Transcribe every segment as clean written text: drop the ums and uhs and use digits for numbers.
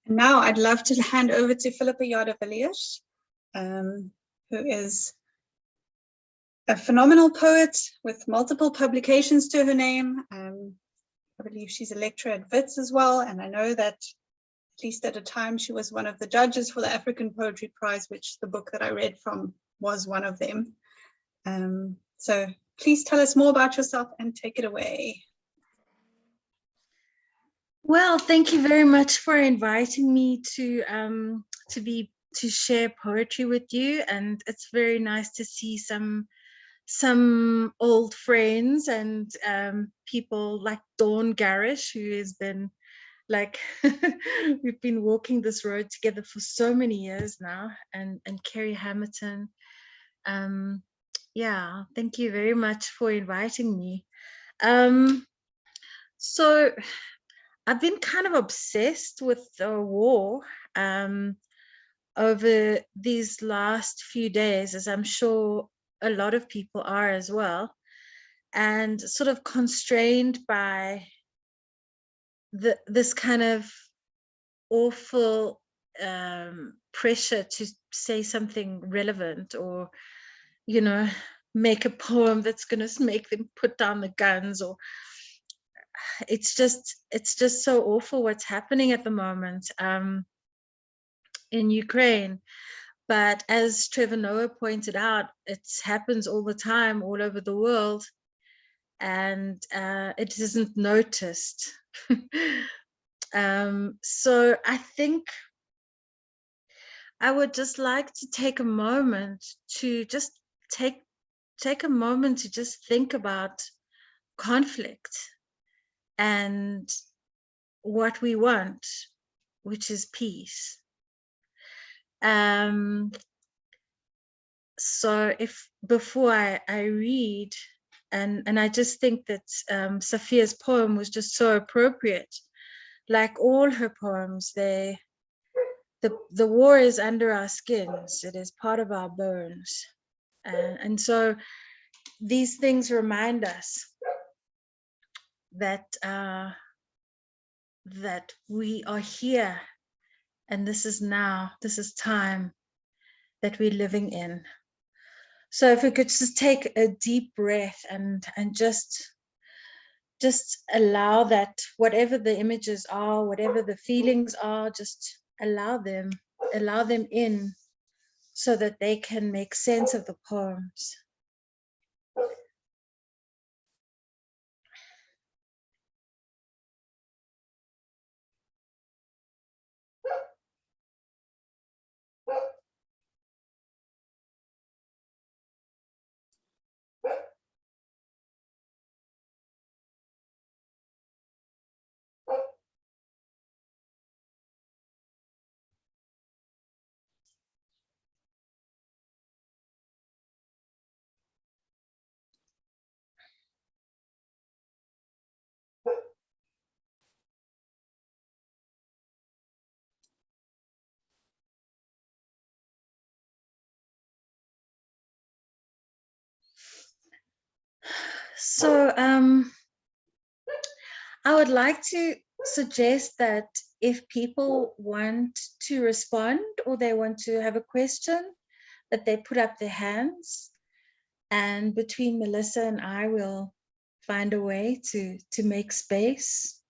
And now I'd love to hand over to Phillippa Yaa de Villiers, who is a phenomenal poet with multiple publications to her name. I believe she's a lecturer at Wits as well, and I know that at least at a time she was one of the judges for the African Poetry Prize, which the book that I read from was one of them. So please tell us more about yourself and take it away. Well, thank you very much for inviting me to share poetry with you, and it's very nice to see some old friends and people like Dawn Garish, who has been like we've been walking this road together for so many years now, and Kerry Hamilton. Yeah, thank you very much for inviting me. So I've been kind of obsessed with the war over these last few days, as I'm sure a lot of people are as well, and sort of constrained by this kind of awful pressure to say something relevant, or, you know, make a poem that's going to make them put down the guns, or it's just so awful what's happening at the moment in Ukraine. But as Trevor Noah pointed out, it happens all the time, all over the world, and it isn't noticed. So I think I would just like to take a moment to just take a moment to just think about conflict and what we want, which is peace. So if before I read, and I just think that Sophia's poem was just so appropriate. Like all her poems, the war is under our skins. It is part of our bones, and so these things remind us that that we are here, and this is now, this is time that we're living in. So if we could just take a deep breath and just allow that, whatever the images are, whatever the feelings are, just allow them in, so that they can make sense of the poems. So I would like to suggest that if people want to respond, or they want to have a question, that they put up their hands, and between Melissa and I will find a way to make space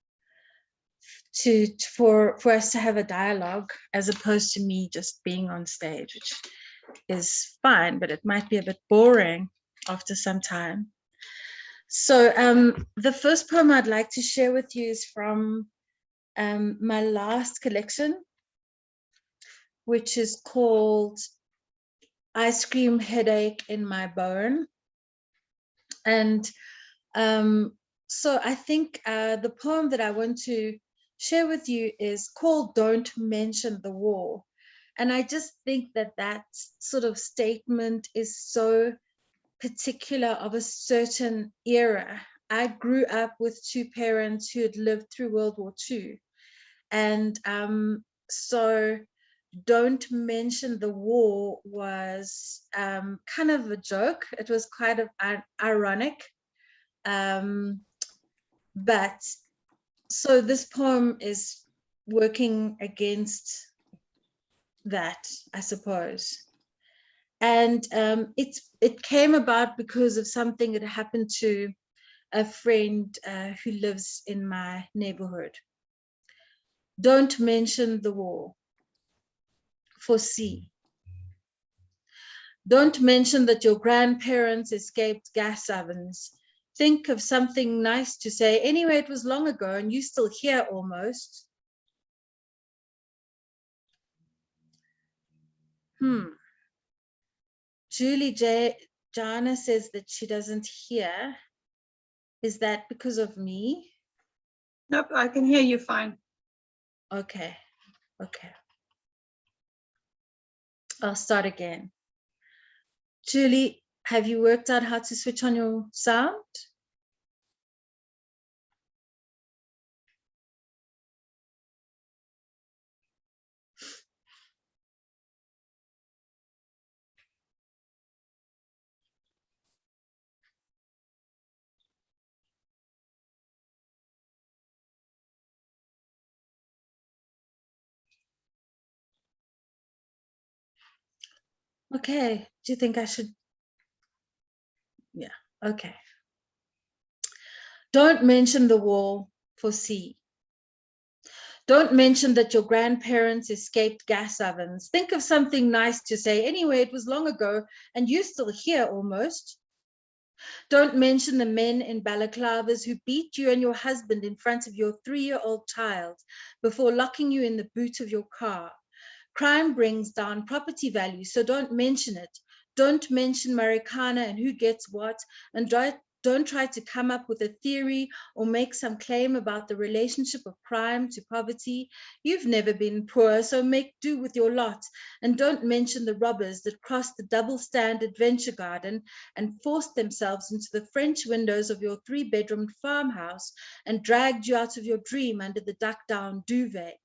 for us to have a dialogue, as opposed to me just being on stage, which is fine, but it might be a bit boring after some time. So the first poem I'd like to share with you is from my last collection, which is called Ice Cream Headache in My Bone. And so I think the poem that I want to share with you is called Don't Mention the War. And I just think that that sort of statement is so particular of a certain era. I grew up with two parents who had lived through World War II. And so Don't Mention the War was kind of a joke. It was kind of ironic. But So this poem is working against that, I suppose. And it came about because of something that happened to a friend who lives in my neighborhood. Don't mention the war. Foresee. Don't mention that your grandparents escaped gas ovens. Think of something nice to say. Anyway, it was long ago and you still here almost. Jana says that she doesn't hear. Is that because of me? Nope, I can hear you fine. Okay. I'll start again. Julie, have you worked out how to switch on your sound? Okay, do you think I should? Yeah, okay. Don't mention the war, foresee. Don't mention that your grandparents escaped gas ovens. Think of something nice to say. Anyway, it was long ago and you're still here almost. Don't mention the men in balaclavas who beat you and your husband in front of your 3-year-old child before locking you in the boot of your car. Crime brings down property value, so don't mention it. Don't mention Marikana and who gets what, and don't try to come up with a theory or make some claim about the relationship of crime to poverty. You've never been poor, so make do with your lot. And don't mention the robbers that crossed the double-stand adventure garden and forced themselves into the French windows of your 3-bedroom farmhouse and dragged you out of your dream under the duck-down duvet.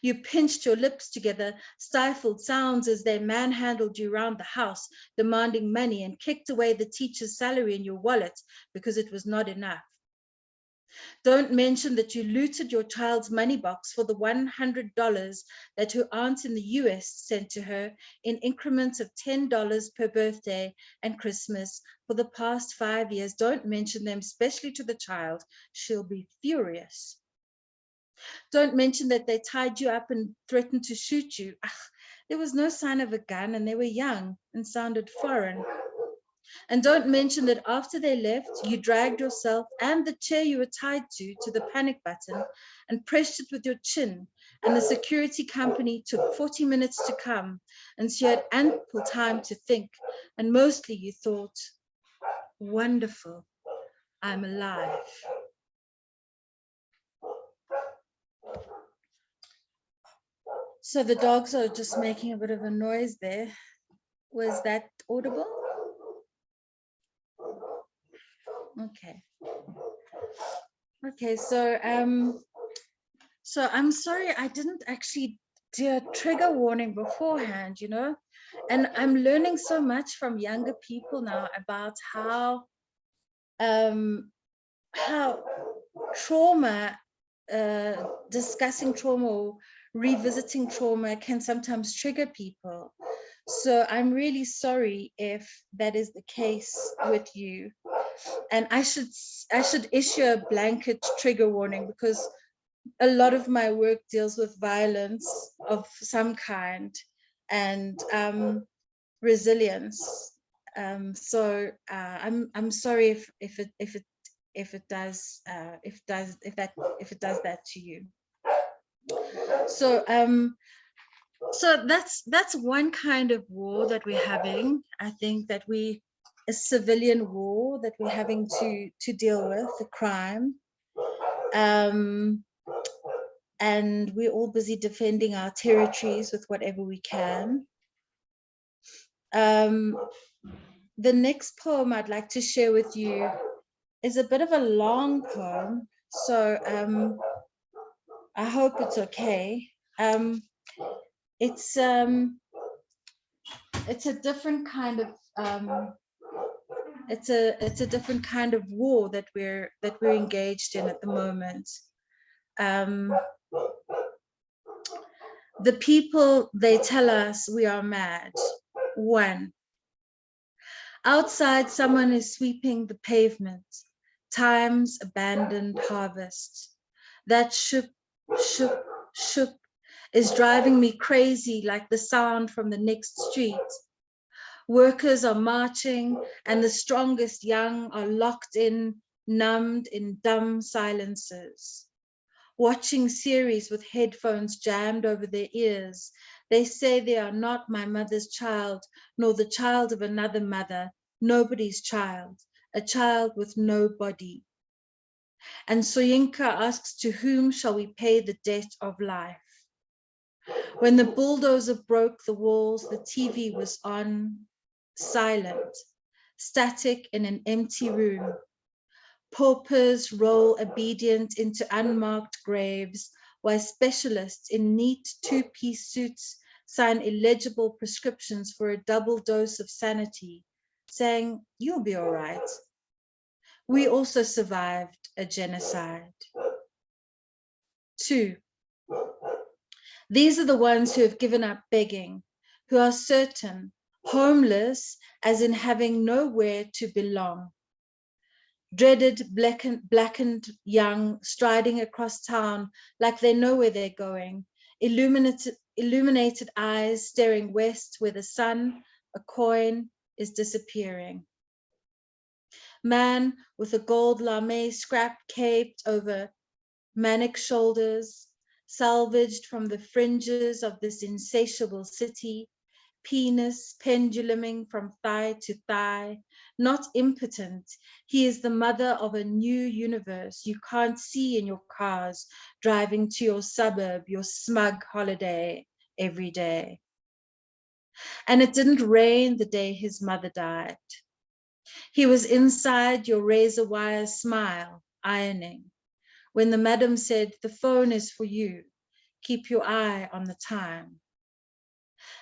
You pinched your lips together, stifled sounds as they manhandled you around the house, demanding money, and kicked away the teacher's salary in your wallet because it was not enough. Don't mention that you looted your child's money box for the $100 that her aunt in the US sent to her in increments of $10 per birthday and Christmas for the past 5 years. Don't mention them, especially to the child. She'll be furious. Don't mention that they tied you up and threatened to shoot you. Ugh, there was no sign of a gun and they were young and sounded foreign. And don't mention that after they left, you dragged yourself and the chair you were tied to the panic button and pressed it with your chin. And the security company took 40 minutes to come. And so you had ample time to think. And mostly you thought, wonderful, I'm alive. So the dogs are just making a bit of a noise there. Was that audible? Okay. Okay, so I'm sorry I didn't actually do a trigger warning beforehand, you know, and I'm learning so much from younger people now about how trauma, discussing trauma or revisiting trauma can sometimes trigger people. So I'm really sorry if that is the case with you. And I should issue a blanket trigger warning because a lot of my work deals with violence of some kind and resilience. So I'm sorry if it does that to you. So that's one kind of war that we're having. I think that a civilian war that we're having to deal with, the crime. And we're all busy defending our territories with whatever we can. The next poem I'd like to share with you is a bit of a long poem, so I hope it's okay. It's a different kind of it's a different kind of war that we're engaged in at the moment. the people, they tell us we are mad. 1. Outside, someone is sweeping the pavement. Time's abandoned harvest. That shoop, shoop, shoop is driving me crazy like the sound from the next street. Workers are marching and the strongest young are locked in, numbed in dumb silences. Watching series with headphones jammed over their ears, they say they are not my mother's child, nor the child of another mother, nobody's child, a child with no body. And Soyinka asks, to whom shall we pay the debt of life? When the bulldozer broke the walls, the TV was on, silent, static in an empty room. Paupers roll obedient into unmarked graves, while specialists in neat two-piece suits sign illegible prescriptions for a double dose of sanity, saying, you'll be all right. We also survived a genocide. 2. These are the ones who have given up begging, who are certain, homeless as in having nowhere to belong. Dreaded, blackened young, striding across town like they know where they're going, illuminated eyes staring west where the sun, a coin, is disappearing. Man with a gold lame scrap caped over manic shoulders, salvaged from the fringes of this insatiable city, penis penduluming from thigh to thigh, not impotent. He is the mother of a new universe you can't see in your cars, driving to your suburb, your smug holiday every day. And it didn't rain the day his mother died. He was inside your razor wire smile, ironing, when the madam said, the phone is for you, keep your eye on the time.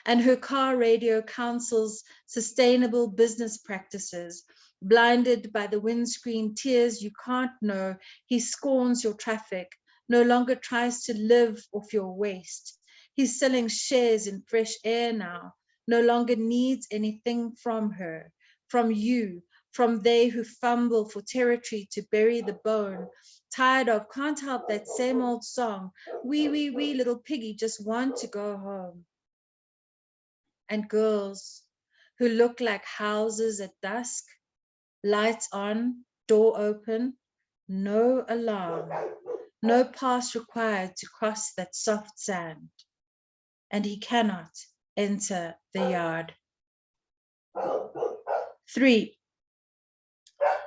And her car radio counsels sustainable business practices. Blinded by the windscreen tears you can't know, he scorns your traffic, no longer tries to live off your waste. He's selling shares in fresh air now, no longer needs anything from her, from you, from they who fumble for territory to bury the bone. Tired of, can't help that same old song, wee, wee, wee, little piggy, just want to go home. And girls who look like houses at dusk, lights on, door open, no alarm, no pass required to cross that soft sand. And he cannot enter the yard. 3.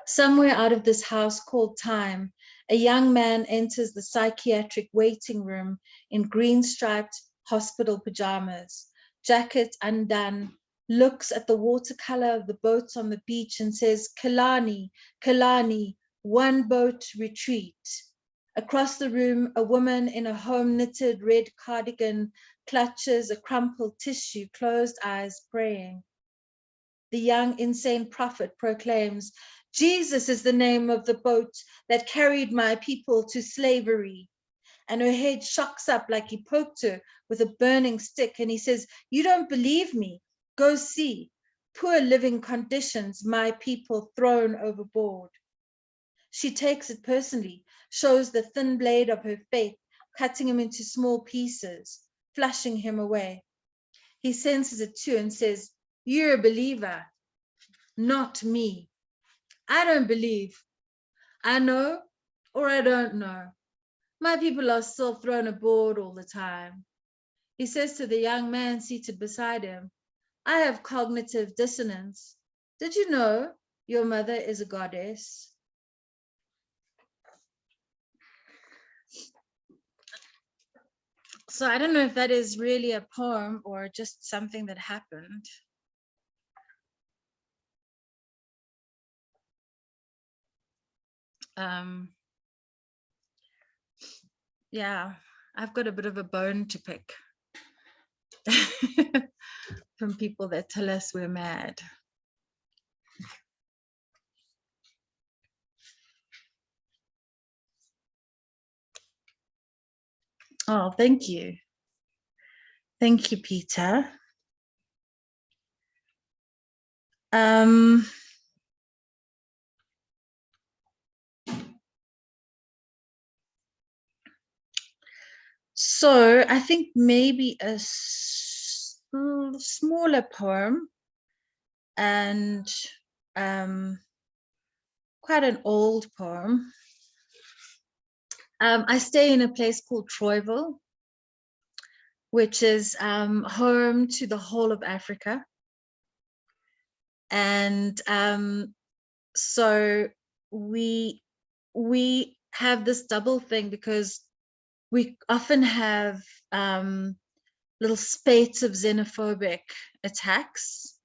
Somewhere out of this house called time, a young man enters the psychiatric waiting room in green-striped hospital pajamas, jacket undone, looks at the watercolor of the boats on the beach and says, Kalani, Kalani, one boat retreat. Across the room, a woman in a home-knitted red cardigan clutches a crumpled tissue, closed eyes, praying. The young insane prophet proclaims, Jesus is the name of the boat that carried my people to slavery. And her head shocks up like he poked her with a burning stick. And he says, you don't believe me? Go see. Poor living conditions, my people thrown overboard. She takes it personally, shows the thin blade of her faith, cutting him into small pieces, flushing him away. He senses it too and says, you're a believer, not me. I don't believe. I know or I don't know. My people are still thrown aboard all the time. He says to the young man seated beside him, I have cognitive dissonance. Did you know your mother is a goddess? So I don't know if that is really a poem or just something that happened. Yeah, I've got a bit of a bone to pick from people that tell us we're mad. Oh, thank you. Thank you, Peter. So I think maybe a smaller poem and quite an old poem. I stay in a place called Troyville, which is home to the whole of Africa. And so we have this double thing because we often have little spates of xenophobic attacks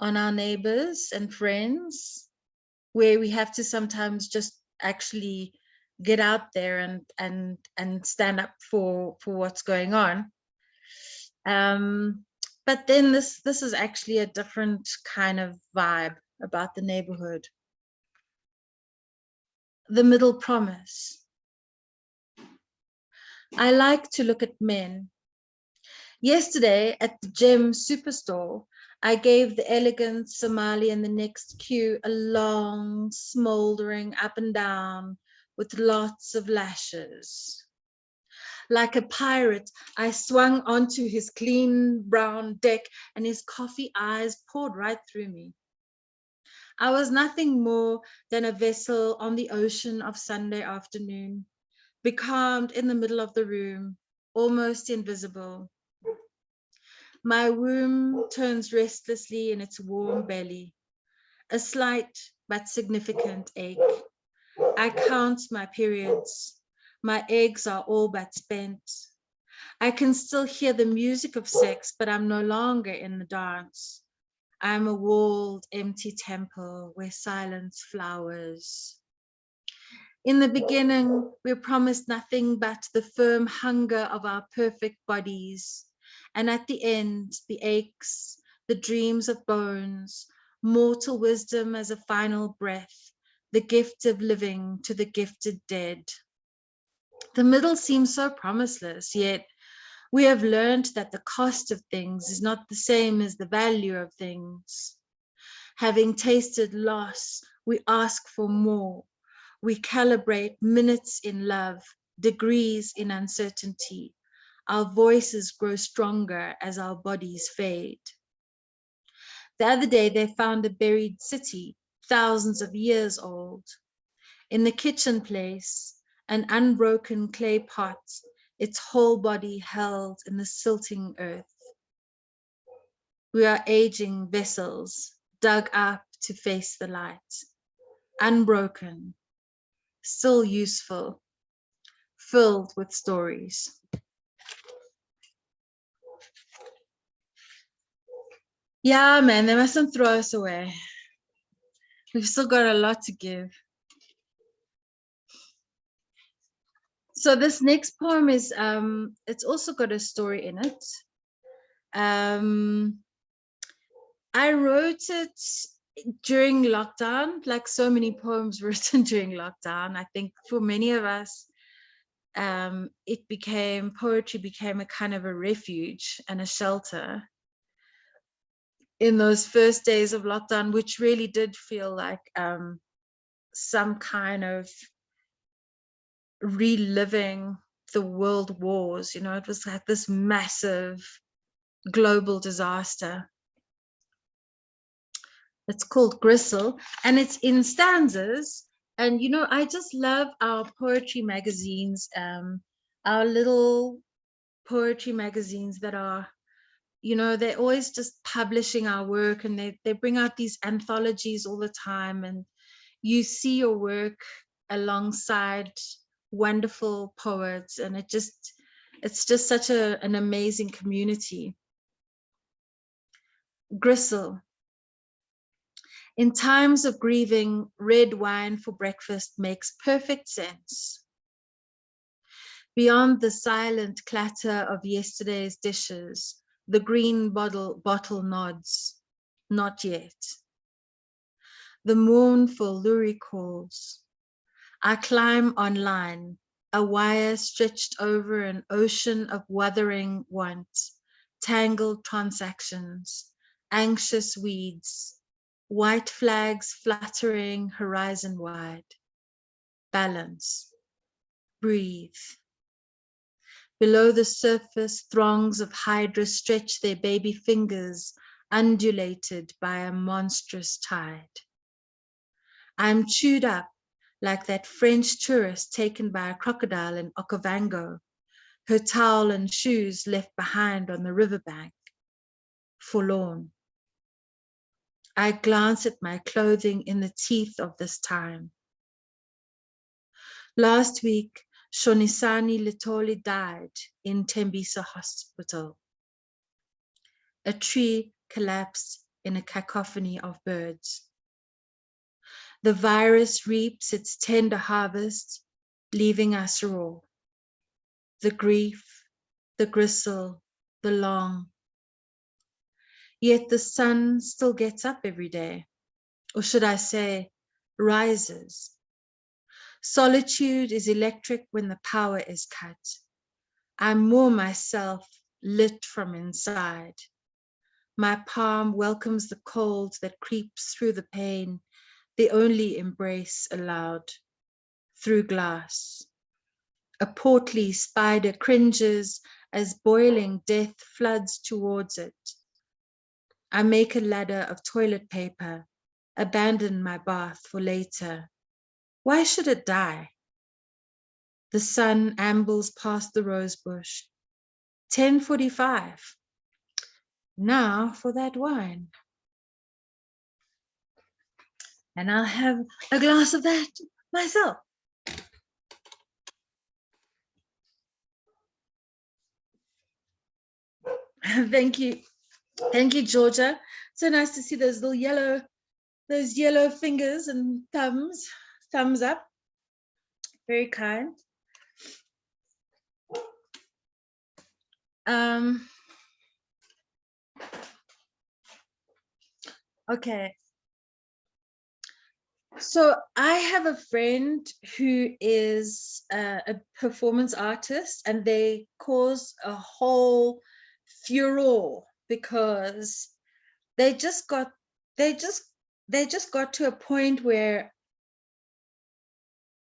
on our neighbors and friends, where we have to sometimes just actually get out there and stand up for what's going on. But then this is actually a different kind of vibe about the neighborhood. The middle promise. I like to look at men. Yesterday at the gym superstore, I gave the elegant Somali in the next queue a long, smoldering up and down with lots of lashes. Like a pirate, I swung onto his clean brown deck and his coffee eyes poured right through me. I was nothing more than a vessel on the ocean of Sunday afternoon, becalmed in the middle of the room, almost invisible. My womb turns restlessly in its warm belly, a slight but significant ache. I count my periods. My eggs are all but spent. I can still hear the music of sex, but I'm no longer in the dance. I'm a walled, empty temple where silence flowers. In the beginning, we promised nothing but the firm hunger of our perfect bodies. And at the end, the aches, the dreams of bones, mortal wisdom as a final breath, the gift of living to the gifted dead. The middle seems so promiseless, yet we have learned that the cost of things is not the same as the value of things. Having tasted loss, we ask for more. We calibrate minutes in love, degrees in uncertainty. Our voices grow stronger as our bodies fade. The other day, they found a buried city, thousands of years old. In the kitchen place, an unbroken clay pot, its whole body held in the silting earth. We are aging vessels, dug up to face the light, unbroken, still useful, filled with stories. Yeah, man, they mustn't throw us away. We've still got a lot to give. So this next poem is, it's also got a story in it. I wrote it during lockdown, like so many poems written during lockdown. I think for many of us, poetry became a kind of a refuge and a shelter in those first days of lockdown, which really did feel like some kind of reliving the world wars. You know, it was like this massive global disaster. It's called Gristle, and it's in stanzas. And, you know, I just love our poetry magazines, our little poetry magazines that are, you know, they're always just publishing our work, and they bring out these anthologies all the time, and you see your work alongside wonderful poets, and it's just such an amazing community. Gristle. In times of grieving, red wine for breakfast makes perfect sense. Beyond the silent clatter of yesterday's dishes, the green bottle nods, not yet. The mournful lurie calls. I climb online, a wire stretched over an ocean of wuthering want, tangled transactions, anxious weeds, white flags fluttering horizon wide. Balance, breathe. Below the surface, throngs of hydras stretch their baby fingers, undulated by a monstrous tide. I'm chewed up like that French tourist taken by a crocodile in Okavango, her towel and shoes left behind on the riverbank, forlorn. I glance at my clothing in the teeth of this time. Last week, Shonisani Litoli died in Tembisa Hospital. A tree collapsed in a cacophony of birds. The virus reaps its tender harvest, leaving us raw. The grief, the gristle, the long. Yet the sun still gets up every day, or should I say, rises. Solitude is electric when the power is cut. I'm more myself, lit from inside. My palm welcomes the cold that creeps through the pain, the only embrace allowed, through glass. A portly spider cringes as boiling death floods towards it. I make a ladder of toilet paper, abandon my bath for later. Why should it die? The sun ambles past the rose bush. 10:45. Now for that wine. And I'll have a glass of that myself. Thank you. Thank you, Georgia. So nice to see those yellow fingers and thumbs up. Very kind. Okay. So I have a friend who is a performance artist, and they cause a whole furore because they just got to a point where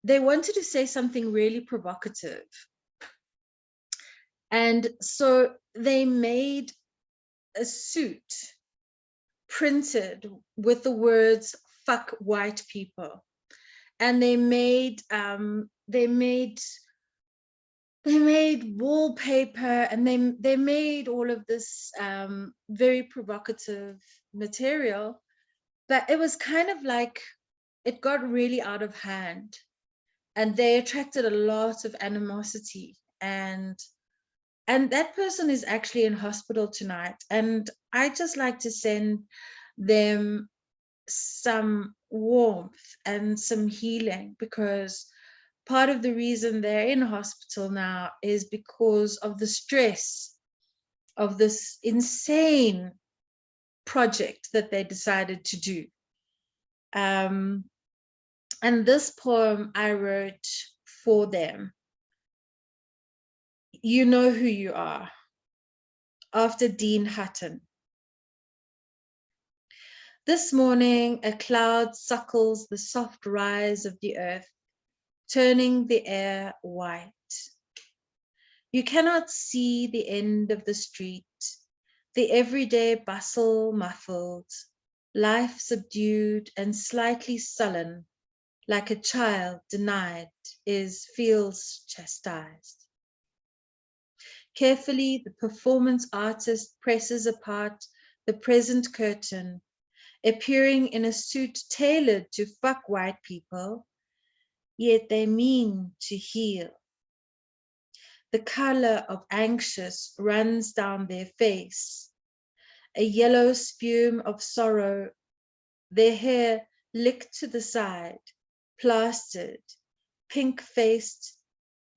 they wanted to say something really provocative. And so they made a suit printed with the words "fuck white people," and they made wallpaper, and they made all of this very provocative material. But it was kind of like it got really out of hand, and they attracted a lot of animosity, and that person is actually in hospital tonight. And I just like to send them some warmth and some healing, because part of the reason they're in hospital now is because of the stress of this insane project that they decided to do. And this poem I wrote for them. You know who you are, after Dean Hutton. This morning, a cloud suckles the soft rise of the earth, turning the air white. You cannot see the end of the street, the everyday bustle muffled, life subdued and slightly sullen, like a child denied feels chastised. Carefully, the performance artist presses apart the present curtain, appearing in a suit tailored to fuck white people, yet they mean to heal. The color of anxious runs down their face, a yellow spume of sorrow, their hair licked to the side, plastered, pink-faced,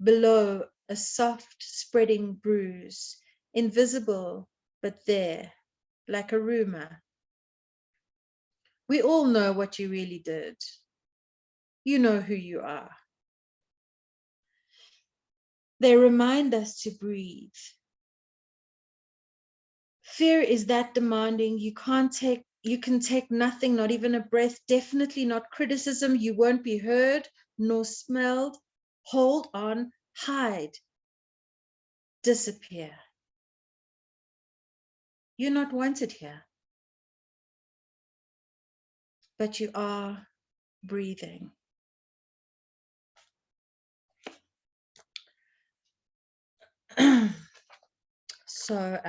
below a soft spreading bruise, invisible but there, like a rumor. We all know what you really did. You know who you are. They remind us to breathe. Fear is that demanding. You can take nothing, not even a breath, definitely not criticism. You won't be heard nor smelled. Hold on, hide, disappear. You're not wanted here, but you are breathing. So,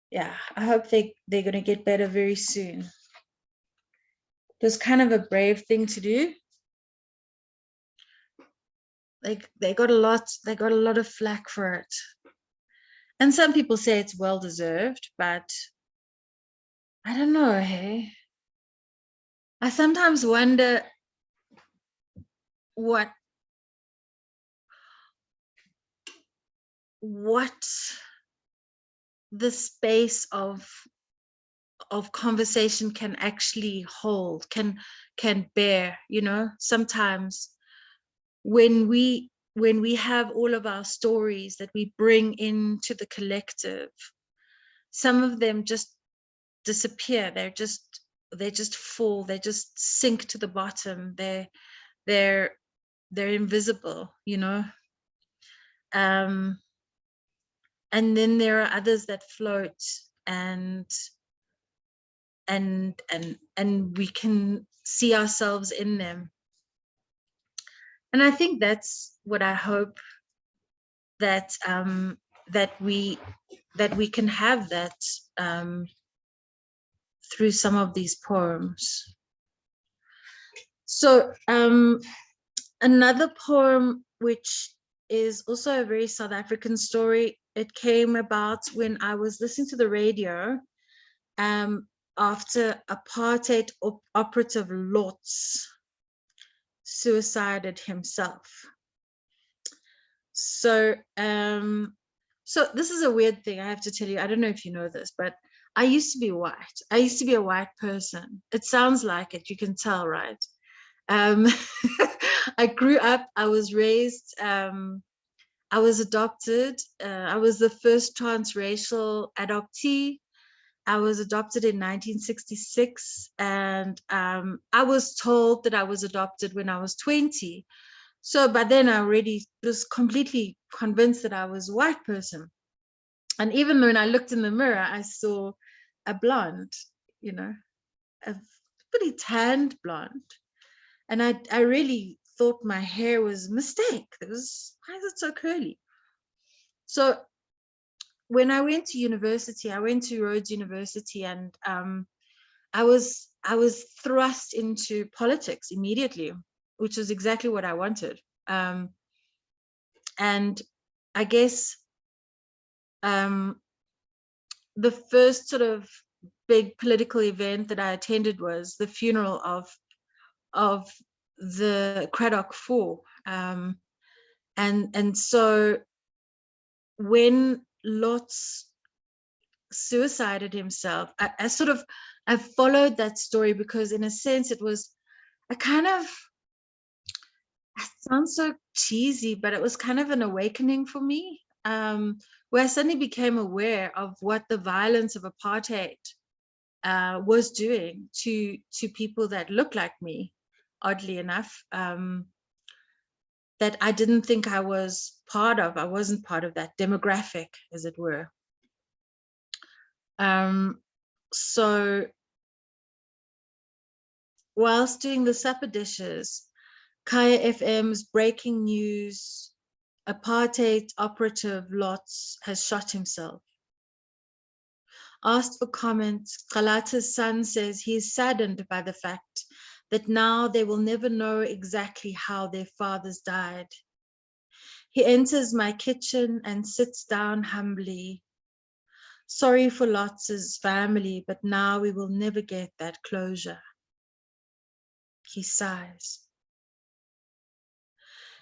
yeah, I hope they're going to get better very soon. It was kind of a brave thing to do. Like they got a lot of flack for it. And some people say it's well deserved, but I don't know, hey. I sometimes wonder what the space of conversation can actually hold, can bear, you know. Sometimes when we have all of our stories that we bring into the collective, some of them just disappear. They just fall, they just sink to the bottom. They're invisible, you know. And then there are others that float, and we can see ourselves in them. And I think that's what I hope, that we can have that through some of these poems. So another poem, which is also a very South African story, it came about when I was listening to the radio after apartheid operative Lots suicided himself. So so this is a weird thing I have to tell you. I don't know if you know this, but I used to be white. I used to be a white person. It sounds like it, you can tell, right? I grew up, I was raised, I was adopted. I was the first transracial adoptee. I was adopted in 1966, and I was told that I was adopted when I was 20. So by then I already was completely convinced that I was a white person. And even when I looked in the mirror, I saw a blonde, you know, a pretty tanned blonde. And I really thought my hair was a mistake. Why is it so curly? So when I went to university, I went to Rhodes University, and I was thrust into politics immediately, which is exactly what I wanted. And I guess the first sort of big political event that I attended was the funeral of the Cradock Four. And so when Lots suicided himself, I followed that story, because in a sense it was a kind of, it sounds so cheesy, but it was kind of an awakening for me, where I suddenly became aware of what the violence of apartheid was doing to people that look like me, oddly enough, that I didn't think I was part of. I wasn't part of that demographic, as it were. So whilst doing the supper dishes, Kaya FM's breaking news: apartheid operative Lots has shot himself. Asked for comment, Galata's son says he is saddened by the fact that now they will never know exactly how their fathers died. He enters my kitchen and sits down humbly. Sorry for Lots's family, but now we will never get that closure. He sighs.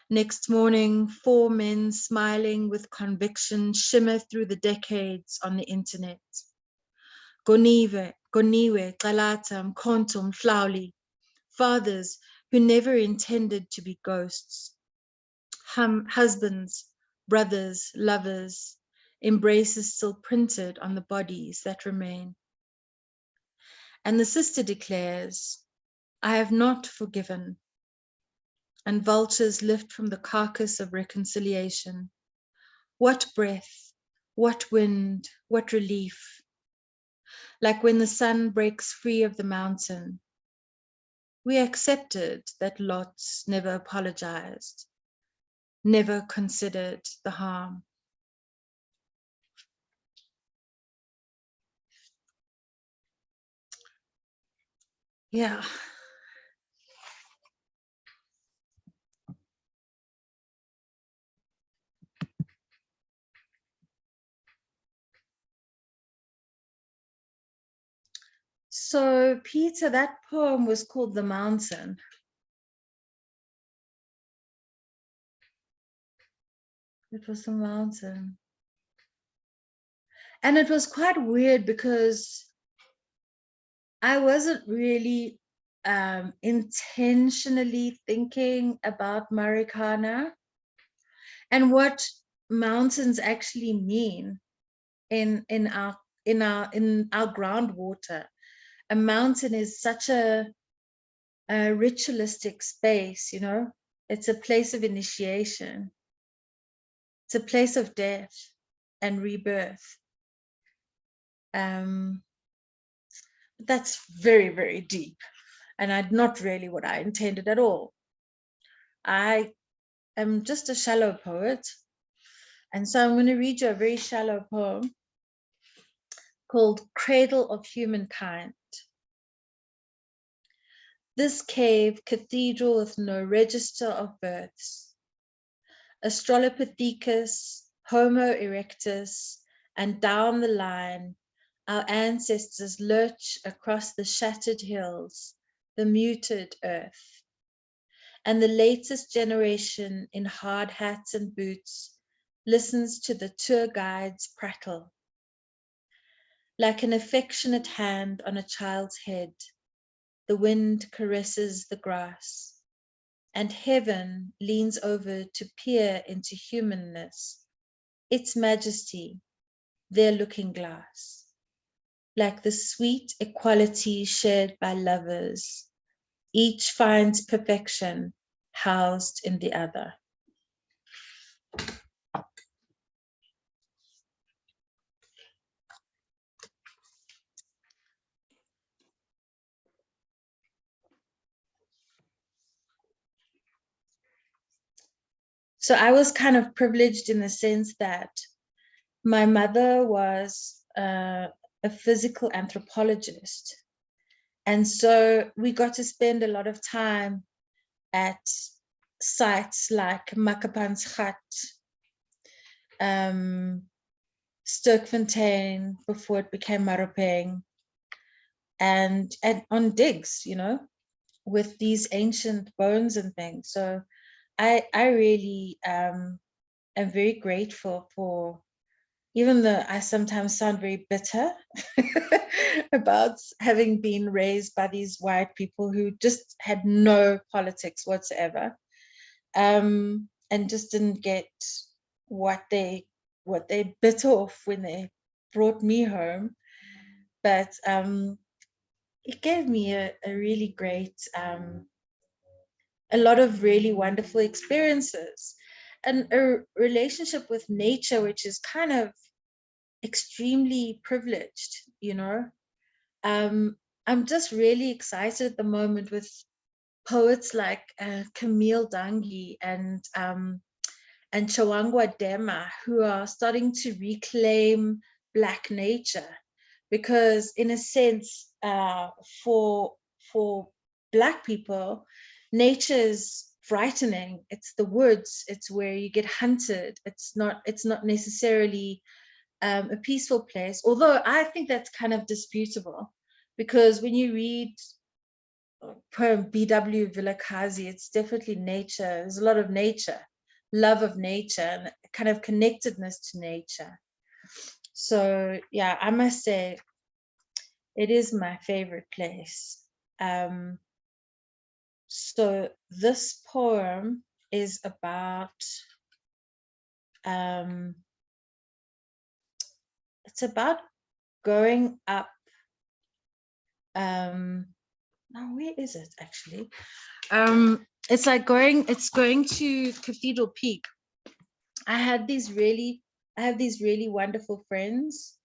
Next morning, 4 men smiling with conviction shimmer through the decades on the internet. Goniwe, Galata, Mkhonto, Mhlauli. Fathers, who never intended to be ghosts, husbands, brothers, lovers, embraces still printed on the bodies that remain. And the sister declares, I have not forgiven. And vultures lift from the carcass of reconciliation. What breath, what wind, what relief. Like when the sun breaks free of the mountain. We accepted that lots never apologized, never considered the harm. Yeah. So, Peter, that poem was called The Mountain. It was The Mountain. And it was quite weird because I wasn't really intentionally thinking about Marikana and what mountains actually mean in our groundwater. A mountain is such a ritualistic space, you know. It's a place of initiation. It's a place of death and rebirth. That's very, very deep, and not really what I intended at all. I am just a shallow poet, and so I'm going to read you a very shallow poem called Cradle of Humankind. This cave cathedral with no register of births, Australopithecus, Homo erectus, and down the line, our ancestors lurch across the shattered hills, the muted earth. And the latest generation in hard hats and boots listens to the tour guide's prattle. Like an affectionate hand on a child's head, the wind caresses the grass, and heaven leans over to peer into humanness, its majesty, their looking glass. Like the sweet equality shared by lovers, each finds perfection housed in the other. So I was kind of privileged in the sense that my mother was a physical anthropologist. And so we got to spend a lot of time at sites like Makapansgat, Sturkfontein before it became Maropeng, and on digs, you know, with these ancient bones and things. So I really am very grateful for, even though I sometimes sound very bitter about having been raised by these white people who just had no politics whatsoever, and just didn't get what they bit off when they brought me home. But it gave me a really great, a lot of really wonderful experiences, and a relationship with nature, which is kind of extremely privileged, you know. I'm just really excited at the moment with poets like Camille Dangi and Chawangwa Dema, who are starting to reclaim Black nature, because in a sense, for Black people, nature is frightening. It's the woods. It's where you get hunted. It's not necessarily a peaceful place, although I think that's kind of disputable, because when you read poem B.W. Vilakazi, it's definitely nature. There's a lot of nature, love of nature, and kind of connectedness to nature. So yeah, I must say it is my favorite place. So this poem is about, it's about going up, now where is it actually? It's like going to Cathedral Peak. I have these really wonderful friends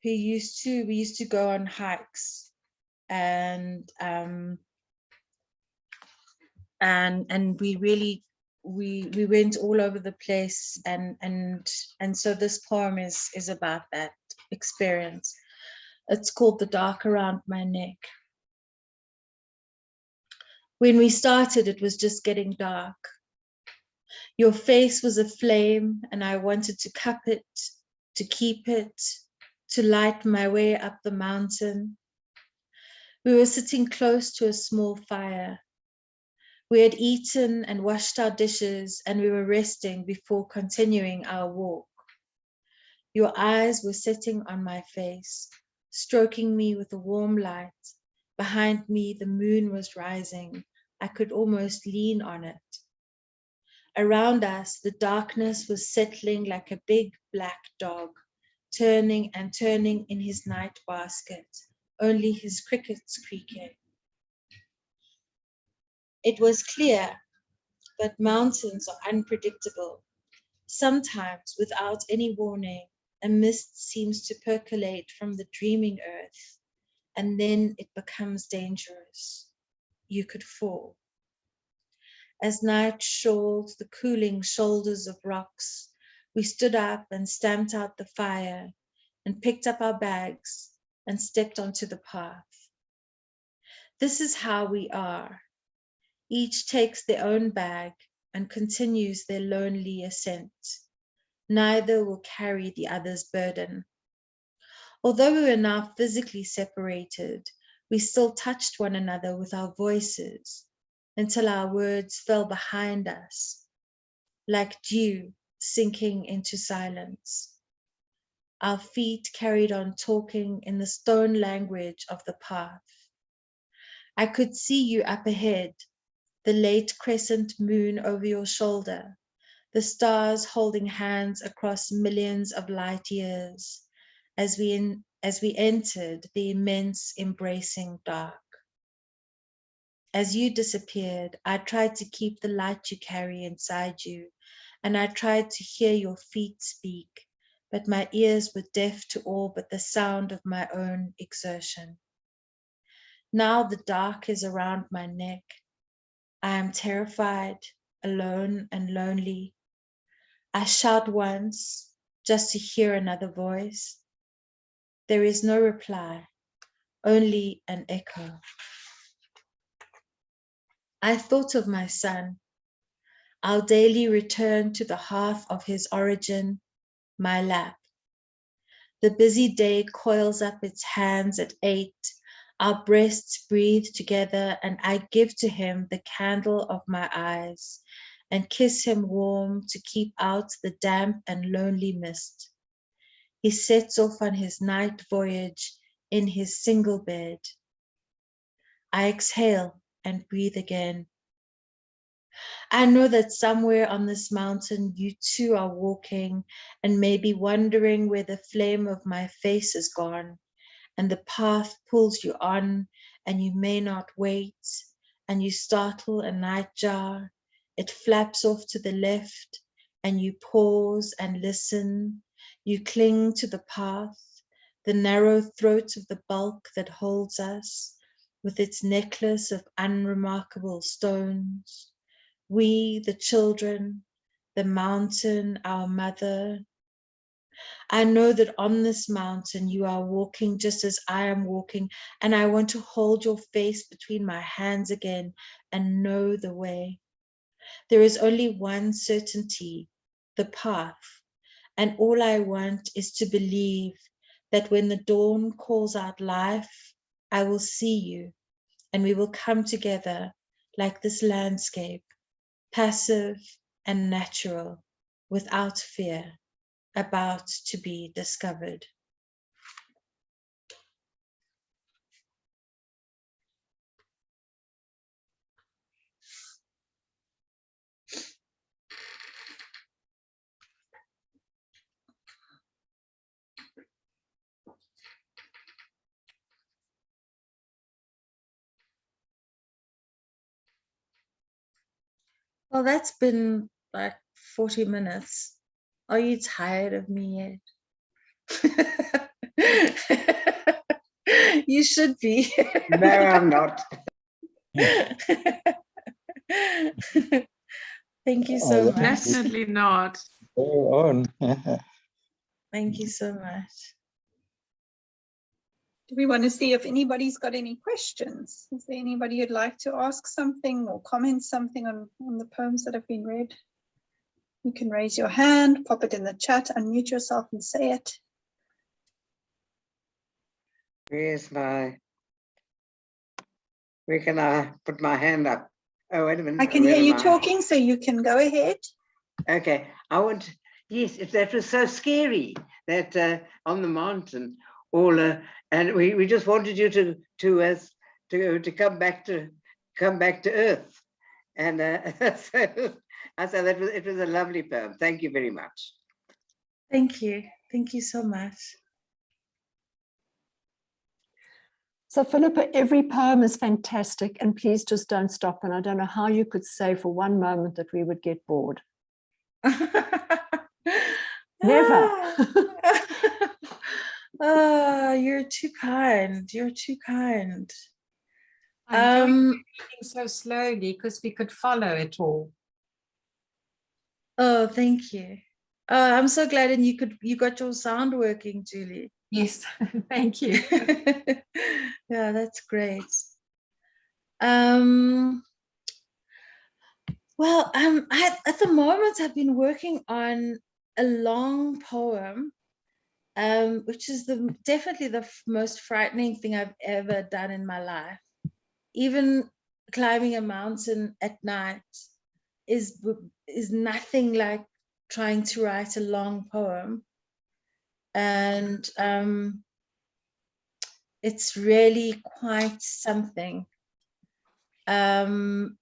who we used to go on hikes, and we went all over the place, and so this poem is about that experience. It's called The Dark Around My Neck. When we started, it was just getting dark. Your face was a flame, and I wanted to cup it, to keep it, to light my way up the mountain. We were sitting close to a small fire. We had eaten and washed our dishes, and we were resting before continuing our walk. Your eyes were sitting on my face, stroking me with a warm light. Behind me, the moon was rising. I could almost lean on it. Around us, the darkness was settling like a big black dog, turning and turning in his night basket, only his crickets creaking. It was clear, but mountains are unpredictable. Sometimes, without any warning, a mist seems to percolate from the dreaming earth, and then it becomes dangerous. You could fall. As night shawled the cooling shoulders of rocks, we stood up and stamped out the fire and picked up our bags and stepped onto the path. This is how we are. Each takes their own bag and continues their lonely ascent. Neither will carry the other's burden. Although we were now physically separated, we still touched one another with our voices until our words fell behind us, like dew sinking into silence. Our feet carried on talking in the stone language of the path. I could see you up ahead, the late crescent moon over your shoulder, the stars holding hands across millions of light years as we entered the immense embracing dark. As you disappeared, I tried to keep the light you carry inside you, and I tried to hear your feet speak, but my ears were deaf to all but the sound of my own exertion. Now the dark is around my neck. I am terrified, alone and lonely. I shout once, just to hear another voice. There is no reply, only an echo. I thought of my son, our daily return to the hearth of his origin, my lap. The busy day coils up its hands at 8. Our breasts breathe together, and I give to him the candle of my eyes and kiss him warm to keep out the damp and lonely mist. He sets off on his night voyage in his single bed. I exhale and breathe again. I know that somewhere on this mountain you too are walking and maybe wondering where the flame of my face is gone, and the path pulls you on and you may not wait, and you startle a nightjar. It flaps off to the left and you pause and listen. You cling to the path, the narrow throat of the bulk that holds us with its necklace of unremarkable stones. We, the children, the mountain, our mother. I know that on this mountain you are walking just as I am walking, and I want to hold your face between my hands again and know the way. There is only one certainty, the path, and all I want is to believe that when the dawn calls out life, I will see you, and we will come together like this landscape, passive and natural, without fear, about to be discovered. Well, that's been like 40 minutes. Are you tired of me yet? You should be. No, I'm not. Thank you so much. Definitely not. Go on. Thank you so much. Do we want to see if anybody's got any questions? Is there anybody who'd like to ask something or comment something on the poems that have been read? You can raise your hand, pop it in the chat, unmute yourself and say it. Where can I put my hand up? Oh, wait a minute. I can Where hear am you I? talking, so you can go ahead. Okay, yes, if that was so scary, that on the mountain, and we just wanted you to come back to earth, and so I said it was a lovely poem. Thank you very much. Thank you so much. So Phillippa, every poem is fantastic, and please just don't stop. And I don't know how you could say for one moment that we would get bored. Never. Oh, you're too kind. You're too kind. I'm enjoying reading so slowly because we could follow it all. Oh, thank you. I'm so glad, and you got your sound working, Julie. Yes, thank you. Yeah, that's great. Well, at the moment I've been working on a long poem, which is definitely the most frightening thing I've ever done in my life. Even climbing a mountain at night is nothing like trying to write a long poem. And it's really quite something. But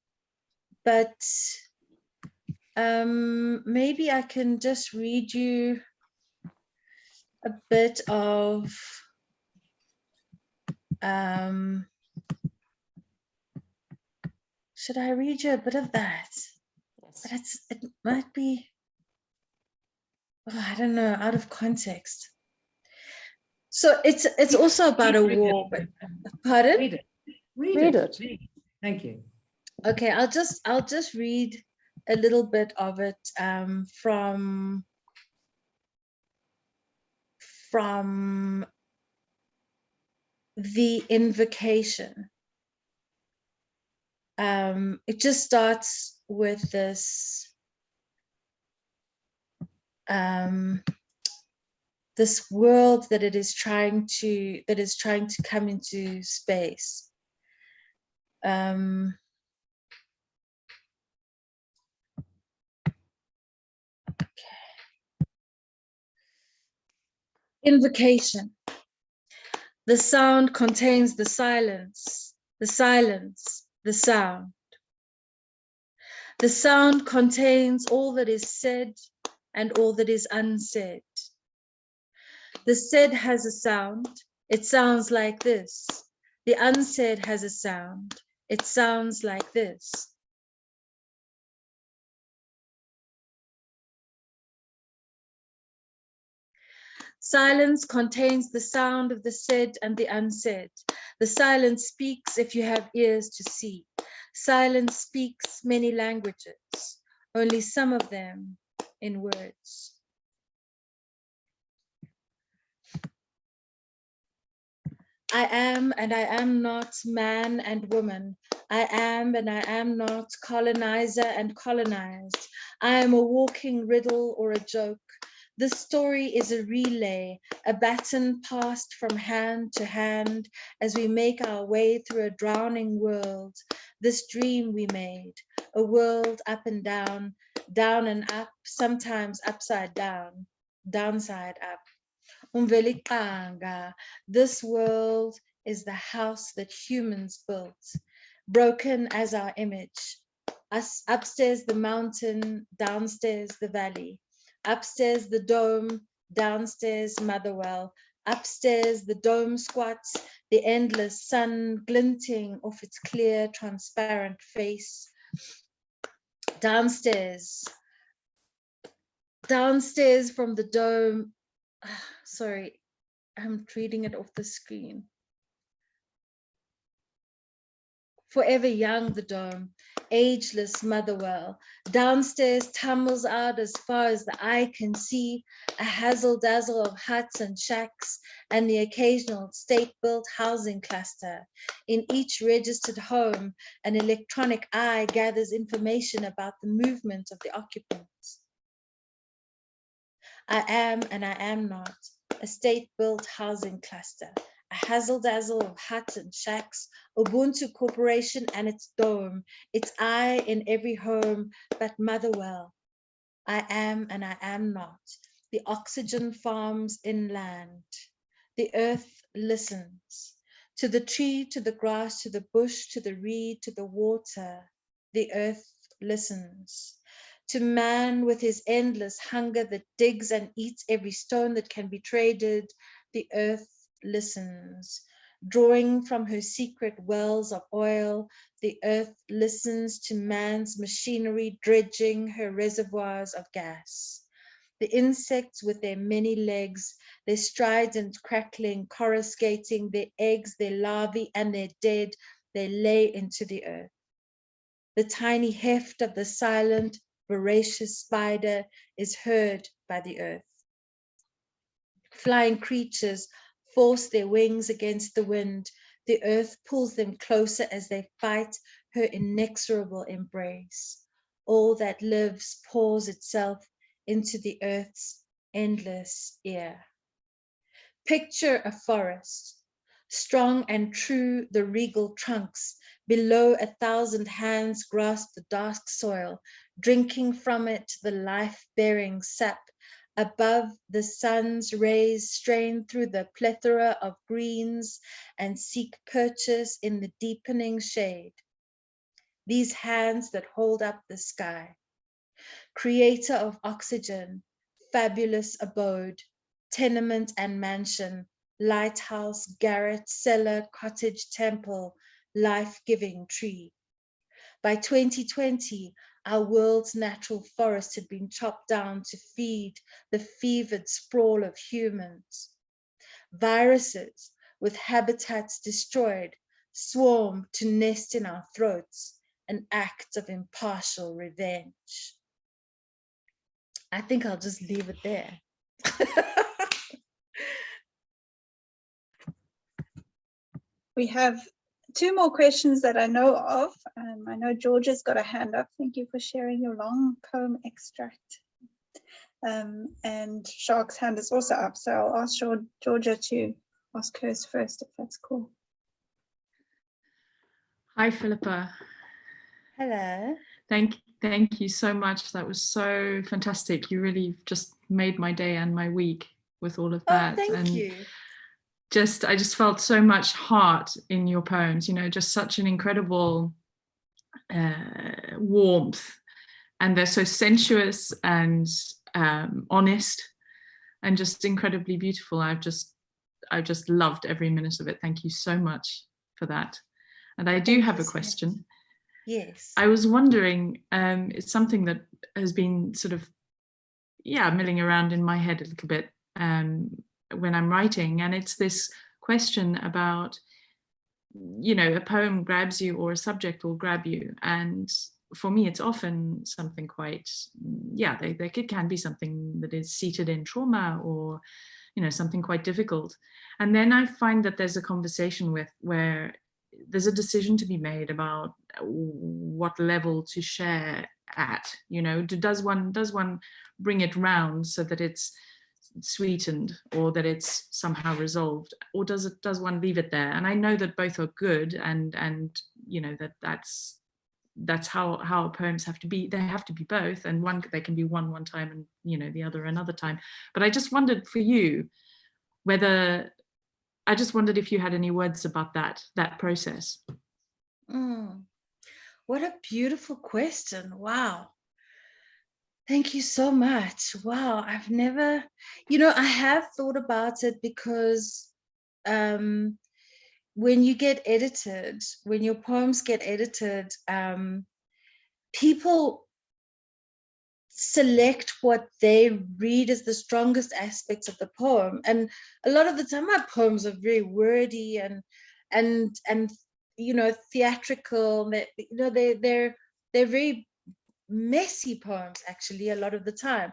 maybe I can just read you a bit of should I read you a bit of that? Yes. But it might be, I don't know, out of context. So it's also about a war, but pardon? Read it. Read it. Thank you. Okay, I'll just read a little bit of it from the invocation. It just starts with this this world that is trying to come into space. Invocation. The sound contains the silence, the silence, the sound. The sound contains all that is said and all that is unsaid. The said has a sound, it sounds like this. The unsaid has a sound, it sounds like this. Silence contains the sound of the said and the unsaid. The silence speaks if you have ears to see. Silence speaks many languages, only some of them in words. I am and I am not man and woman. I am and I am not colonizer and colonized. I am a walking riddle or a joke. This story is a relay, a baton passed from hand to hand as we make our way through a drowning world. This dream we made, a world up and down and up, sometimes upside down, downside up. This world is the house that humans built, broken as our image. Us upstairs the mountain, downstairs the valley. Upstairs the dome, downstairs Motherwell. Upstairs the dome squats, the endless sun glinting off its clear, transparent face. Downstairs from the dome. Sorry, I'm reading it off the screen. Forever young, the dome, ageless Motherwell. Downstairs tumbles out as far as the eye can see, a hazzle-dazzle of huts and shacks, and the occasional state-built housing cluster. In each registered home, an electronic eye gathers information about the movement of the occupants. I am and I am not, a state-built housing cluster, a hazzle-dazzle of huts and shacks, Ubuntu Corporation and its dome, its eye in every home but Motherwell. I am and I am not, the oxygen farms inland. The earth listens, to the tree, to the grass, to the bush, to the reed, to the water. The earth listens. To man with his endless hunger that digs and eats every stone that can be traded, the earth listens. Drawing from her secret wells of oil, the earth listens to man's machinery dredging her reservoirs of gas. The insects with their many legs, their strident crackling, coruscating, their eggs, their larvae, and their dead, they lay into the earth. The tiny heft of the silent, voracious spider is heard by the earth. Flying creatures force their wings against the wind. The earth pulls them closer as they fight her inexorable embrace. All that lives pours itself into the earth's endless ear. Picture a forest, strong and true the regal trunks, below 1,000 hands grasp the dark soil, drinking from it the life-bearing sap. Above, the sun's rays strain through the plethora of greens and seek purchase in the deepening shade. These hands that hold up the sky, creator of oxygen, fabulous abode, tenement and mansion, lighthouse, garret, cellar, cottage, temple, life-giving tree. By 2020, our world's natural forest had been chopped down to feed the fevered sprawl of humans. Viruses with habitats destroyed swarm to nest in our throats, an act of impartial revenge. I think I'll just leave it there. We have 2 more questions that I know of. I know Georgia's got a hand up. Thank you for sharing your long poem extract. And Shark's hand is also up. So I'll ask Georgia to ask hers first, if that's cool. Hi, Phillippa. Hello. Thank you so much. That was so fantastic. You really just made my day and my week with all of that. Oh, thank and you. I just felt so much heart in your poems, you know, just such an incredible warmth, and they're so sensuous and honest and just incredibly beautiful. I've just loved every minute of it. Thank you so much for that. And I do have a question. Yes. I was wondering, it's something that has been sort of, milling around in my head a little bit when I'm writing, and it's this question about, you know, a poem grabs you or a subject will grab you, and for me it's often something quite, it can be something that is seated in trauma, or, you know, something quite difficult, and then I find that there's a conversation where there's a decision to be made about what level to share at, you know, does one bring it round so that it's sweetened, or that it's somehow resolved, or does one leave it there? And I know that both are good, and you know, that's how poems have to be. They have to be both, and they can be one time and, you know, the other another time. But I just wondered for you if you had any words about that process. What a beautiful question. Wow. Thank you so much. Wow. I've never, you know, I have thought about it, because when you get edited, when your poems get edited, people select what they read as the strongest aspects of the poem. And a lot of the time my poems are very wordy and you know, theatrical. You know, they're very messy poems actually a lot of the time.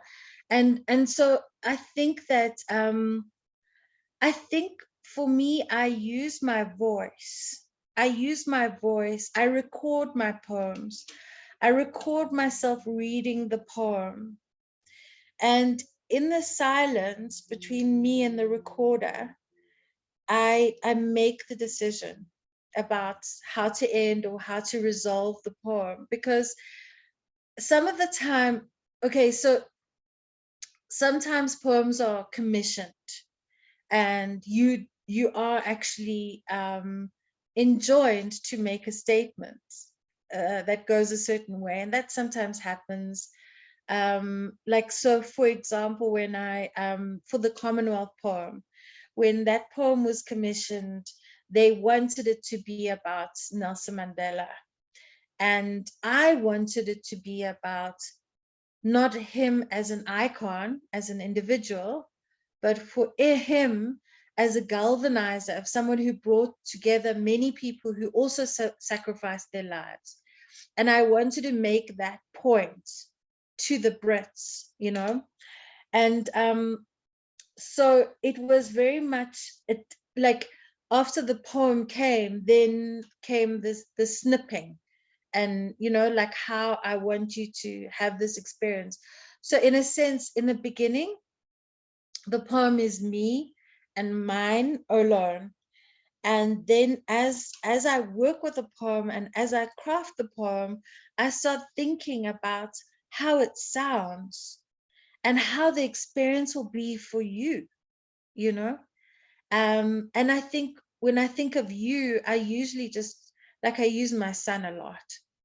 And so I think that I think for me, I use my voice. I record my poems. I record myself reading the poem. And in the silence between me and the recorder, I make the decision about how to end or how to resolve the poem. Because some of the time, okay, so sometimes poems are commissioned and you are actually enjoined to make a statement that goes a certain way, and that sometimes happens. Like, so for example, when I for the Commonwealth poem, when that poem was commissioned, they wanted it to be about Nelson Mandela, and I wanted it to be about not him as an icon, as an individual, but for him as a galvanizer of someone who brought together many people who also sacrificed their lives. And I wanted to make that point to the Brits, you know. And so it was very much, like after the poem came, then came the snipping, and you know, like how I want you to have this experience. So in a sense, in the beginning, the poem is me and mine alone. And then as I work with the poem and as I craft the poem, I start thinking about how it sounds and how the experience will be for you, you know. And I think when I think of you, I usually just, like, I use my son a lot.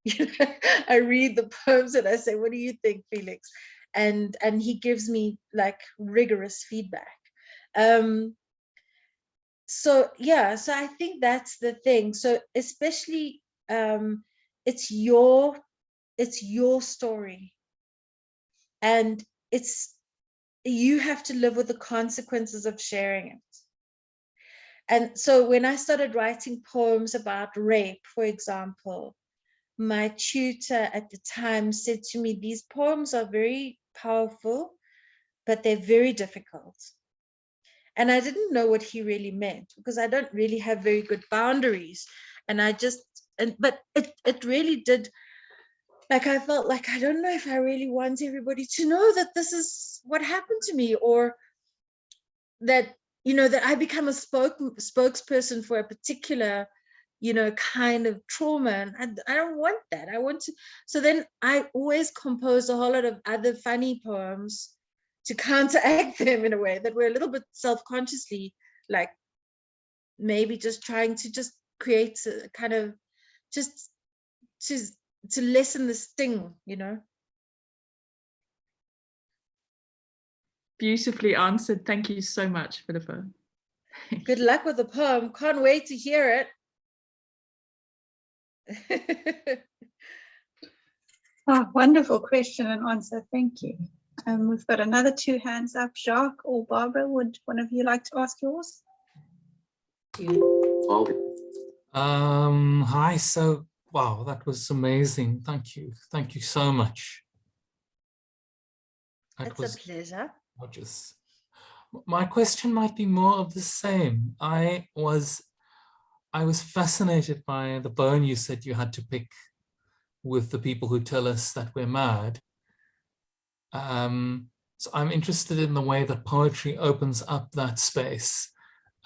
You know, I read the poems and I say, what do you think, Felix? And he gives me like rigorous feedback. So yeah, so I think that's the thing. So especially it's your story, and you have to live with the consequences of sharing it. And so when I started writing poems about rape, for example, my tutor at the time said to me, these poems are very powerful, but they're very difficult. And I didn't know what he really meant, because I don't really have very good boundaries. And but it really did, like, I felt like, I don't know if I really want everybody to know that this is what happened to me, or that, you know, that I become a spokesperson for a particular, you know, kind of trauma. And I don't want that. I want to, so then I always composed a whole lot of other funny poems to counteract them in a way that were a little bit self-consciously, like maybe just trying to just create a kind of, just to lessen the sting, you know. Beautifully answered. Thank you so much, Phillippa. Good luck with the poem. Can't wait to hear it. Oh, wonderful question and answer. Thank you. We've got another 2 hands up. Jacques or Barbara, would one of you like to ask yours? Hi. So, wow, that was amazing. Thank you. Thank you so much. It's a pleasure. Gorgeous. My question might be more of the same. I was fascinated by the bone you said you had to pick with the people who tell us that we're mad. So I'm interested in the way that poetry opens up that space.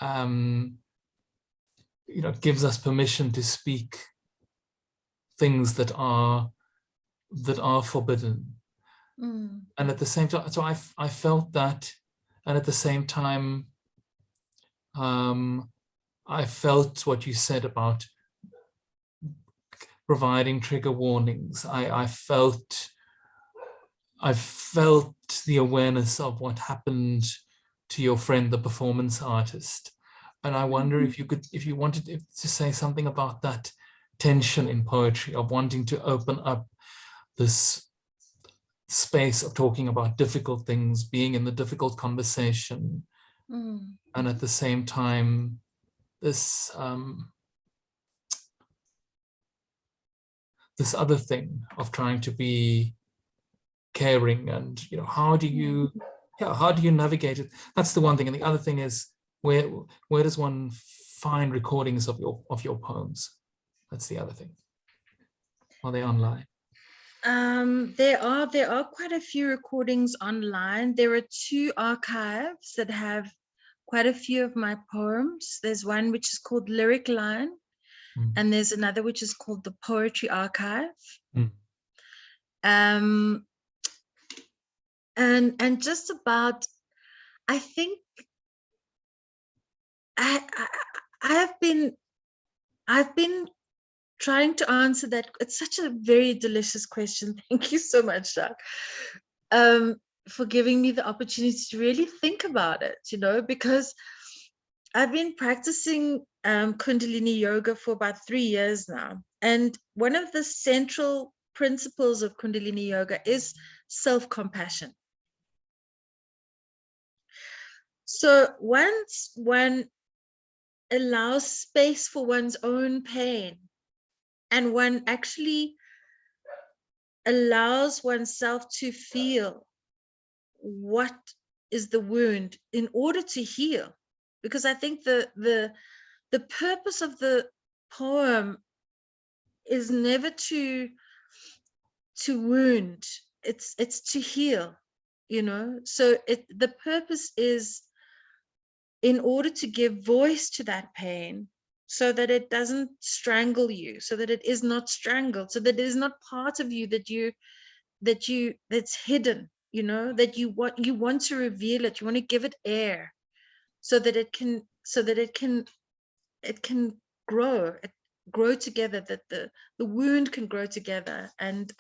You know, gives us permission to speak things that are forbidden. Mm. And at the same time, so I felt that, and at the same time, I felt what you said about providing trigger warnings. I felt the awareness of what happened to your friend, the performance artist. And I wonder if you wanted to say something about that tension in poetry of wanting to open up this space of talking about difficult things, being in the difficult conversation, and at the same time, this this other thing of trying to be caring, and how do you navigate it? That's the one thing. And the other thing is, where does one find recordings of your poems? That's the other thing. Are they online? There are quite a few recordings online. There are 2 archives that have quite a few of my poems. There's one which is called Lyric Line, and there's another which is called the Poetry Archive. And just about, I think I've been trying to answer that. It's such a very delicious question. Thank you so much, Jacques, for giving me the opportunity to really think about it, because I've been practicing Kundalini yoga for about 3 years now. And one of the central principles of Kundalini yoga is self-compassion. So once one allows space for one's own pain, and one actually allows oneself to feel what is the wound in order to heal. Because I think the purpose of the poem is never to wound, it's to heal, so the purpose is in order to give voice to that pain, so that it doesn't strangle you, so that it is not strangled, so that it is not part of you that's hidden, that you want to reveal it, you want to give it air, so that it can grow together, that the wound can grow together. And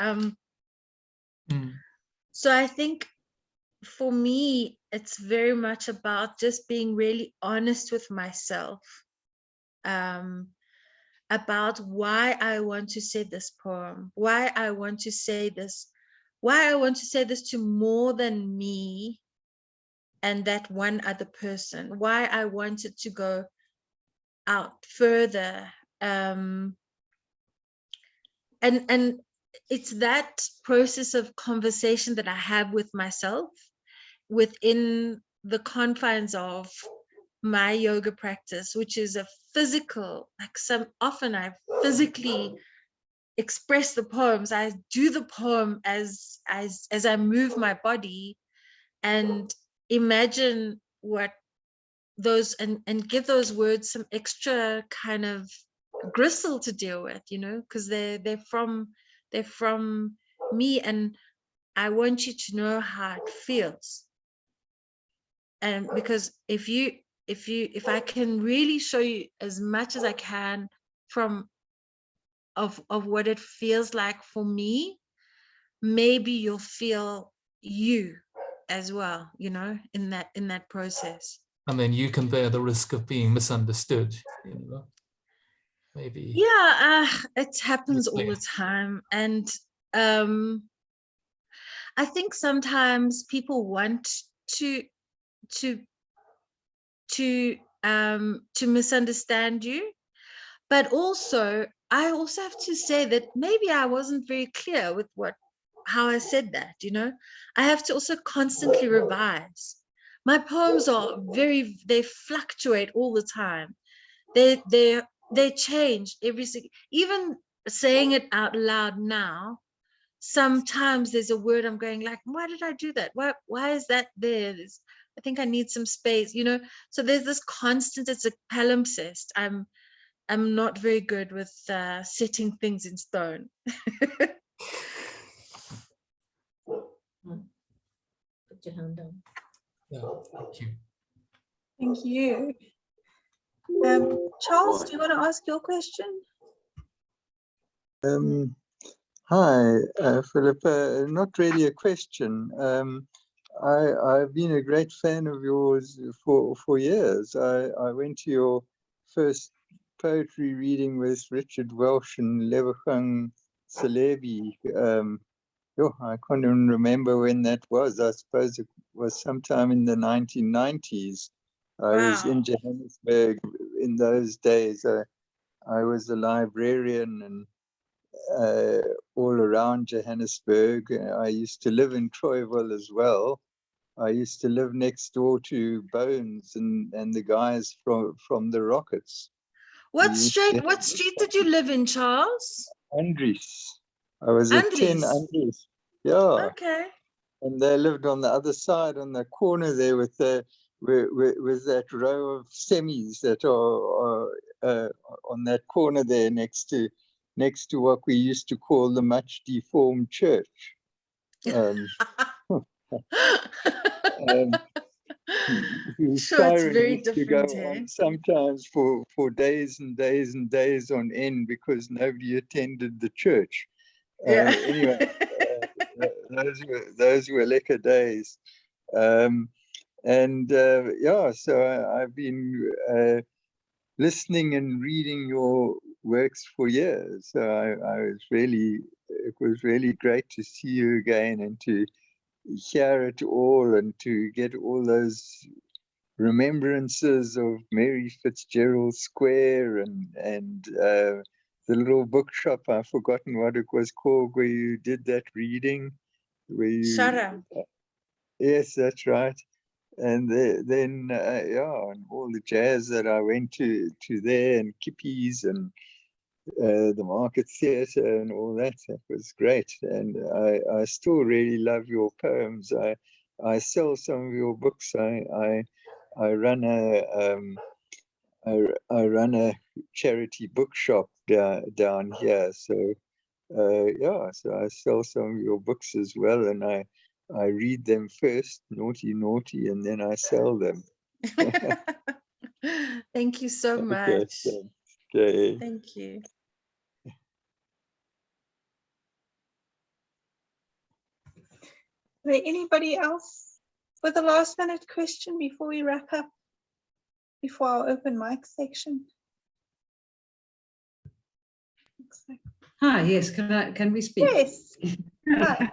so I think for me, it's very much about just being really honest with myself, about why I want to say this poem, why I want to say this to more than me and that one other person, why I wanted to go out further. And it's that process of conversation that I have with myself within the confines of my yoga practice, which is a physical, often I physically express the poems. I do the poem as I move my body and imagine what those, and give those words some extra kind of gristle to deal with, because they're from me, and I want you to know how it feels. And because if I can really show you as much as I can of what it feels like for me, maybe you'll feel you as well, in that process. And then you can bear the risk of being misunderstood, maybe. Yeah, it happens all the time. And I think sometimes people want to misunderstand you, but I also have to say that maybe I wasn't very clear with how I said that. I have to also constantly revise. My poems they fluctuate all the time. They change even saying it out loud now. Sometimes there's a word I'm going like, why did I do that? Why is that there? I think I need some space, so there's this constant, it's a palimpsest. I'm not very good with setting things in stone. Put your hand down. Yeah, thank you. Thank you. Charles, do you want to ask your question? Hi, Phillippa. Not really a question. I've been a great fan of yours for years. I went to your first poetry reading with Richard Welsh and Lewachang Salebi I can't even remember when that was. I suppose it was sometime in the 1990s. I was in Johannesburg in those days. I was a librarian and all around Johannesburg. I used to live in Troyville as well. I used to live next door to Bones and the guys from the Rockets. What Yes, street? yes. What street did you live in, Charles? Andries. I was at 10 Andries. Andries. Yeah. Okay. And they lived on the other side, on the corner there, with that row of semis that are on that corner there, next to what we used to call the much deformed church. Whose Sure, it's siren very used to go different, eh? on sometimes for days and days and days on end because nobody attended the church. Yeah. Anyway, those were lekker days. Yeah, so I've been listening and reading your works for years. So it was really great to see you again and to hear it all and to get all those remembrances of Mary Fitzgerald Square and the little bookshop. I've forgotten what it was called, where you did that reading. Shara. Yes, that's right. And then and all the jazz that I went to there, and Kippy's and the Market Theatre and all that. That was great. And I still really love your poems. I sell some of your books. I run a charity bookshop down here. So so I sell some of your books as well, and I read them first, naughty, and then I sell them. Thank you so much. Okay. Thank you. Is there anybody else with a last minute question before we wrap up? Before our open mic section? Hi, yes, can we speak? Yes. Hi.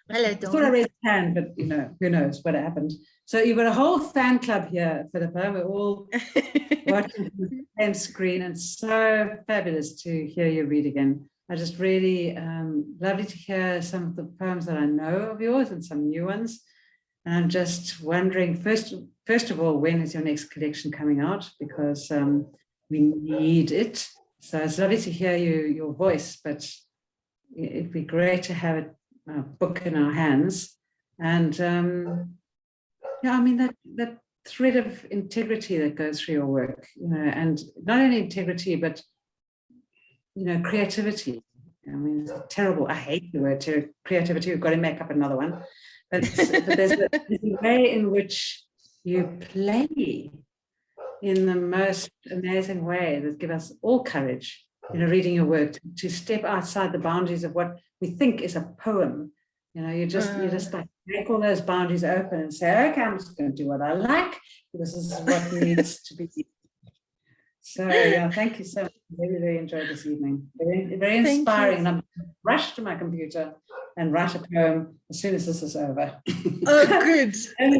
Hello, I thought I raised a hand, but who knows what happened. So you've got a whole fan club here, Phillippa. We're all watching the same screen, and so fabulous to hear you read again. I just really lovely to hear some of the poems that I know of yours and some new ones. And I'm just wondering, first of all, when is your next collection coming out? Because we need it. So it's lovely to hear your voice, but it'd be great to have a book in our hands. And I mean, that thread of integrity that goes through your work, and not only integrity, but creativity. I mean, it's terrible. I hate the word creativity. We've got to make up another one. But there's a way in which you play in the most amazing way that gives us all courage, reading your work, to step outside the boundaries of what we think is a poem. You just like make all those boundaries open and say, okay, I'm just going to do what I like. This is what needs to be. So yeah, thank you so much. I really, really enjoyed this evening. Very, very inspiring. And I'm going to rush to my computer and write a poem as soon as this is over. Oh, good.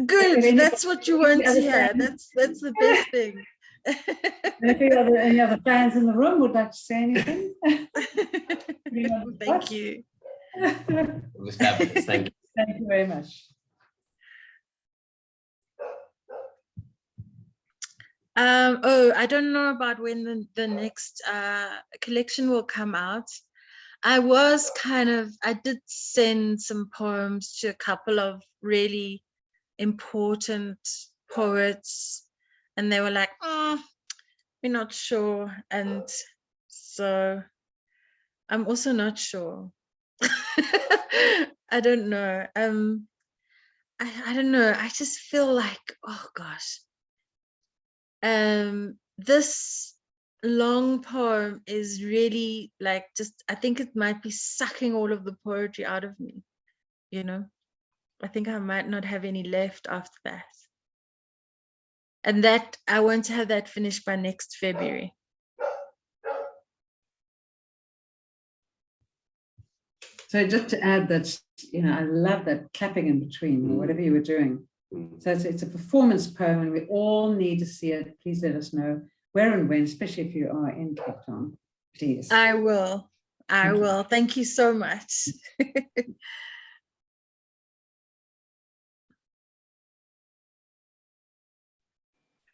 Good. That's what you want to hear. That's the best thing. If any other fans in the room would like to say anything. Thank you. It was fabulous. Thank you. Thank you very much. I don't know about when the next collection will come out. I did send some poems to a couple of really important poets, and they were like, we're not sure. And so I'm also not sure. I don't know. I don't know. I just feel like, oh gosh. This long poem is really like I think it might be sucking all of the poetry out of me, I think I might not have any left after that. And that I want to have that finished by next February. So just to add that, I love that clapping in between or whatever you were doing. So it's a performance poem and we all need to see it. Please let us know where and when, especially if you are in Cape Town, please. I will. Thank you. Will. Thank you so much.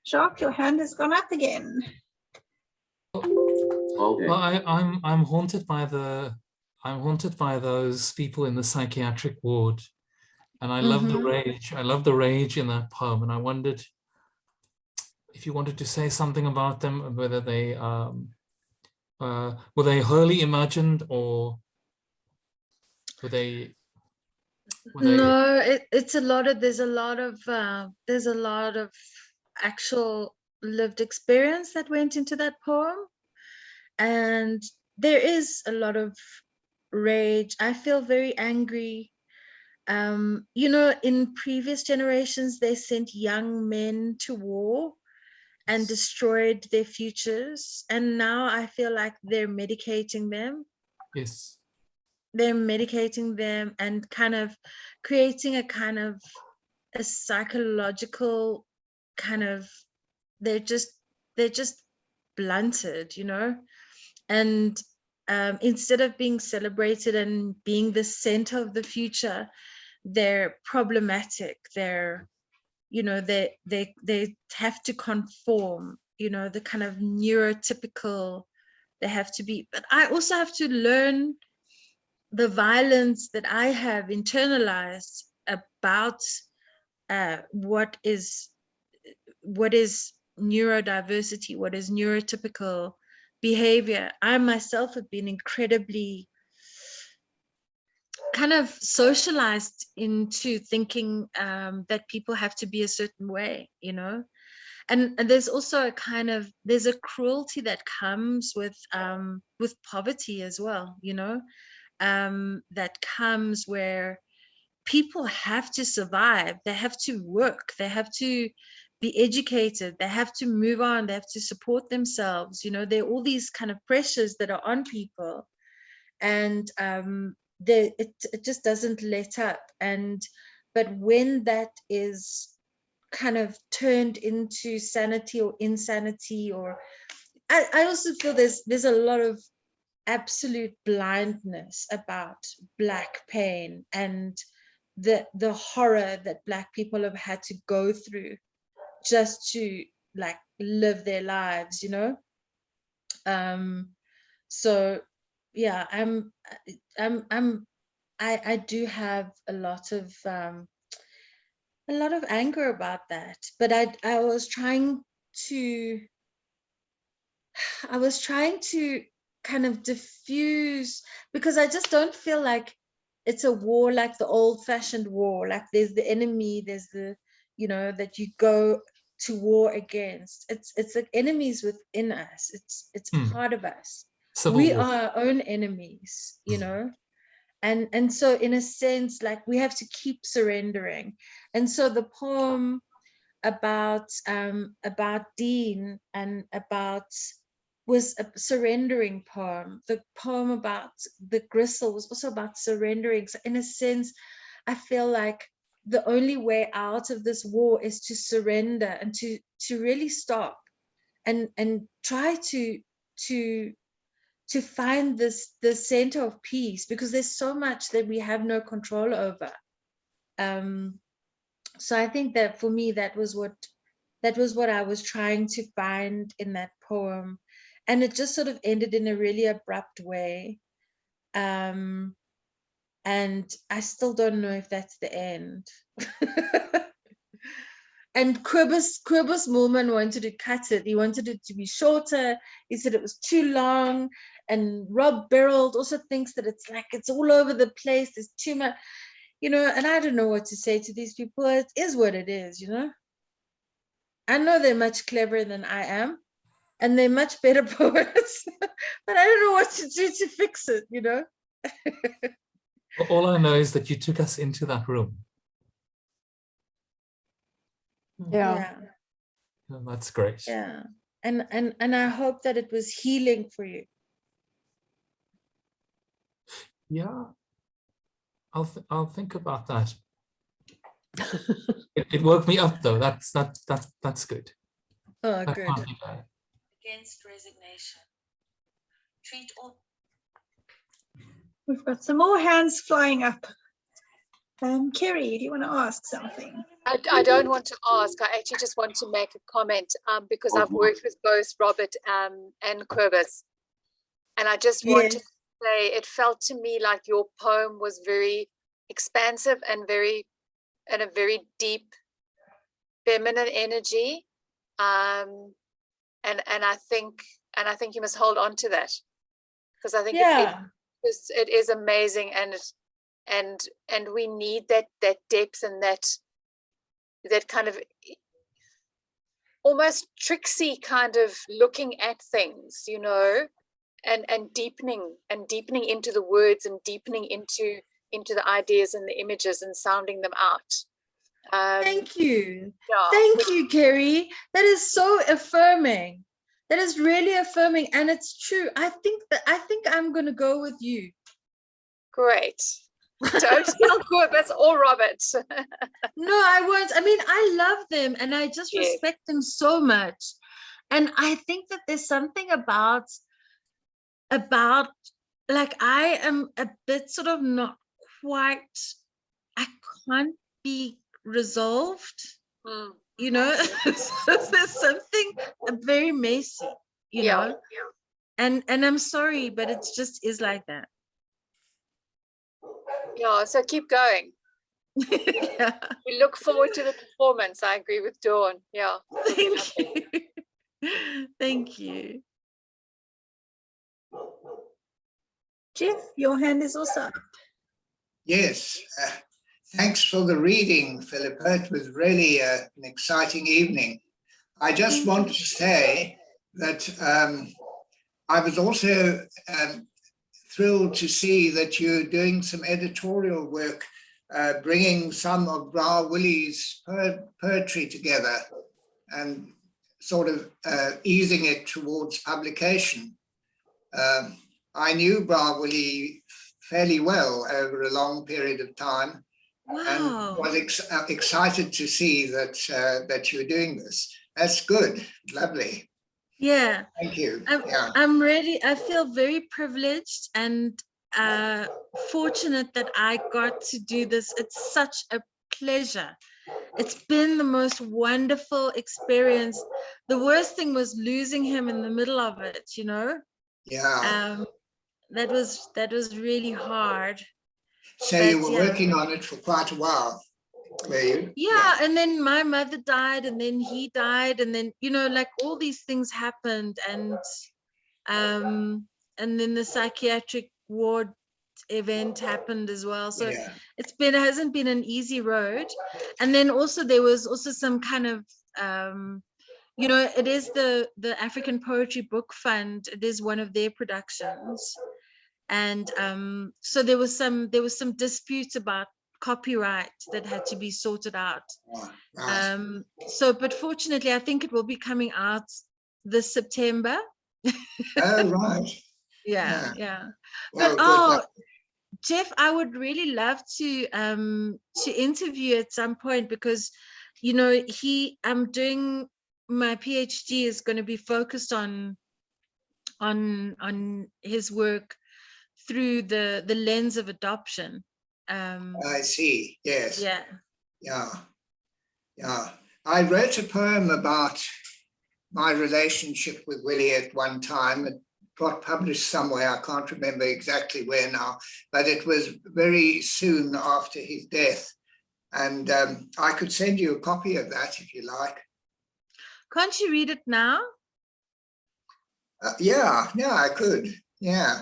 Jacques, your hand has gone up again. Well, I'm haunted by those people in the psychiatric ward, and I love the rage. I love the rage in that poem, and I wondered if you wanted to say something about them, whether they were they wholly imagined or were they? No, it's a lot of. There's a lot of actual lived experience that went into that poem, and there is a lot of rage. I feel very angry. In previous generations, they sent young men to war and destroyed their futures, and now I feel like they're medicating them. Yes. They're medicating them and kind of creating a psychological kind of, they're just blunted, and instead of being celebrated and being the center of the future, they're problematic. They're, they have to conform, the kind of neurotypical, they have to be. But I also have to learn the violence that I have internalized about what is neurodiversity, what is neurotypical behavior. I myself have been incredibly kind of socialized into thinking that people have to be a certain way, and there's also there's a cruelty that comes with poverty as well, that comes where people have to survive, they have to work, they have to be educated, they have to move on, they have to support themselves, there are all these kind of pressures that are on people, and it just doesn't let up. But when that is kind of turned into sanity or insanity, or I also feel there's a lot of absolute blindness about Black pain and the horror that Black people have had to go through just to live their lives, so yeah, I do have a lot of anger about that, but I was trying to kind of diffuse, because I just don't feel like it's a war like the old-fashioned war, like there's the enemy, there's the, that you go to war against. It's like enemies within us. It's part of us. We are our own enemies, and so in a sense, like, we have to keep surrendering. And so the poem about Dean and was a surrendering poem. The poem about the gristle was also about surrendering. So in a sense, I feel like the only way out of this war is to surrender and to really stop and try to find the center of peace, because there's so much that we have no control over. So I think that for me, that was what I was trying to find in that poem. And it just sort of ended in a really abrupt way. And I still don't know if that's the end. And Quibus Moolman wanted to cut it. He wanted it to be shorter. He said it was too long. And Rob Berold also thinks that it's all over the place. There's too much, and I don't know what to say to these people. It is what it is, I know they're much cleverer than I am, and they're much better poets, but I don't know what to do to fix it, All I know is that you took us into that room. Yeah. Oh, that's great. Yeah. And I hope that it was healing for you. Yeah. I'll think about that. It woke me up though. That's good. Oh, That good. can't be bad. Against resignation. Treat all. We've got some more hands flying up. Kerry, do you want to ask something? I don't want to ask. I actually just want to make a comment because I've worked with both Robert and Quibus. And I just wanted to say it felt to me like your poem was very expansive and a very deep feminine energy. And I think you must hold on to that, because I think it is amazing, and we need that depth and that kind of almost tricksy kind of looking at things, you know, and deepening into the words and deepening into the ideas and the images and sounding them out. Thank you. Yeah. Thank you, Kerry. That is so affirming. That is really affirming, and it's true. I think I'm going to go with you. Great. Don't tell Quibus or Robert. No, I won't. I mean, I love them and I just respect them so much. And I think that there's something about like, I am a bit sort of not quite, I can't be resolved, you know. So there's something very messy, you know. And I'm sorry, but it just is like that. Yeah, so keep going. Yeah. We look forward to the performance. I agree with Dawn. Yeah. Thank you. Thank you. Jeff, your hand is also up. Yes, thanks for the reading, Phillippa. It was really an exciting evening. I just want to say that I was also thrilled to see that you're doing some editorial work, bringing some of Bra Willie's poetry together and sort of easing it towards publication. I knew Bra Willie fairly well over a long period of time. Wow. And was excited to see that that you're doing this. That's good, lovely. Yeah. Thank you. I feel very privileged and fortunate that I got to do this. It's such a pleasure. It's been the most wonderful experience. The worst thing was losing him in the middle of it, you know? Yeah. That was really hard. So you were working on it for quite a while, were you? Yeah, and then my mother died, and then he died, and then, you know, like all these things happened, and then the psychiatric ward event happened as well. So it hasn't been an easy road. And then also there was also some kind of you know, it is the African Poetry Book Fund. It is one of their productions. And so there was some disputes about copyright that had to be sorted out. So, but fortunately, I think it will be coming out this September. Oh, right. Yeah. Well, but Jeff, I would really love to interview at some point, because, you know, I'm doing my PhD is going to be focused on his work through the lens of adoption. I see. Yes. Yeah. I wrote a poem about my relationship with Willie at one time. It got published somewhere. I can't remember exactly where now, but it was very soon after his death. And I could send you a copy of that if you like. Can't you read it now? Yeah, I could. Yeah,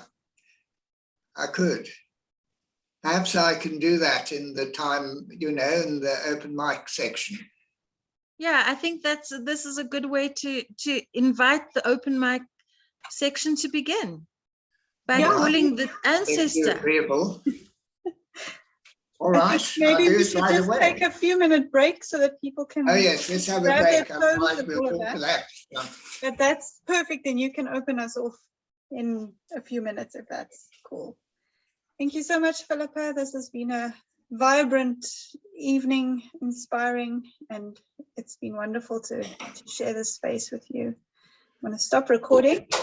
I could. Perhaps I can do that in the time, you know, in the open mic section. Yeah, I think this is a good way to invite the open mic section to begin by calling the ancestor. If you're agreeable. All right. Maybe we should just take a few-minute break so that people can. Oh yes, let's have a break. Otherwise we'll collapse. But that's perfect. Then you can open us off in a few minutes if that's cool. Thank you so much, Phillippa. This has been a vibrant evening, inspiring, and it's been wonderful to share this space with you. I'm going to stop recording.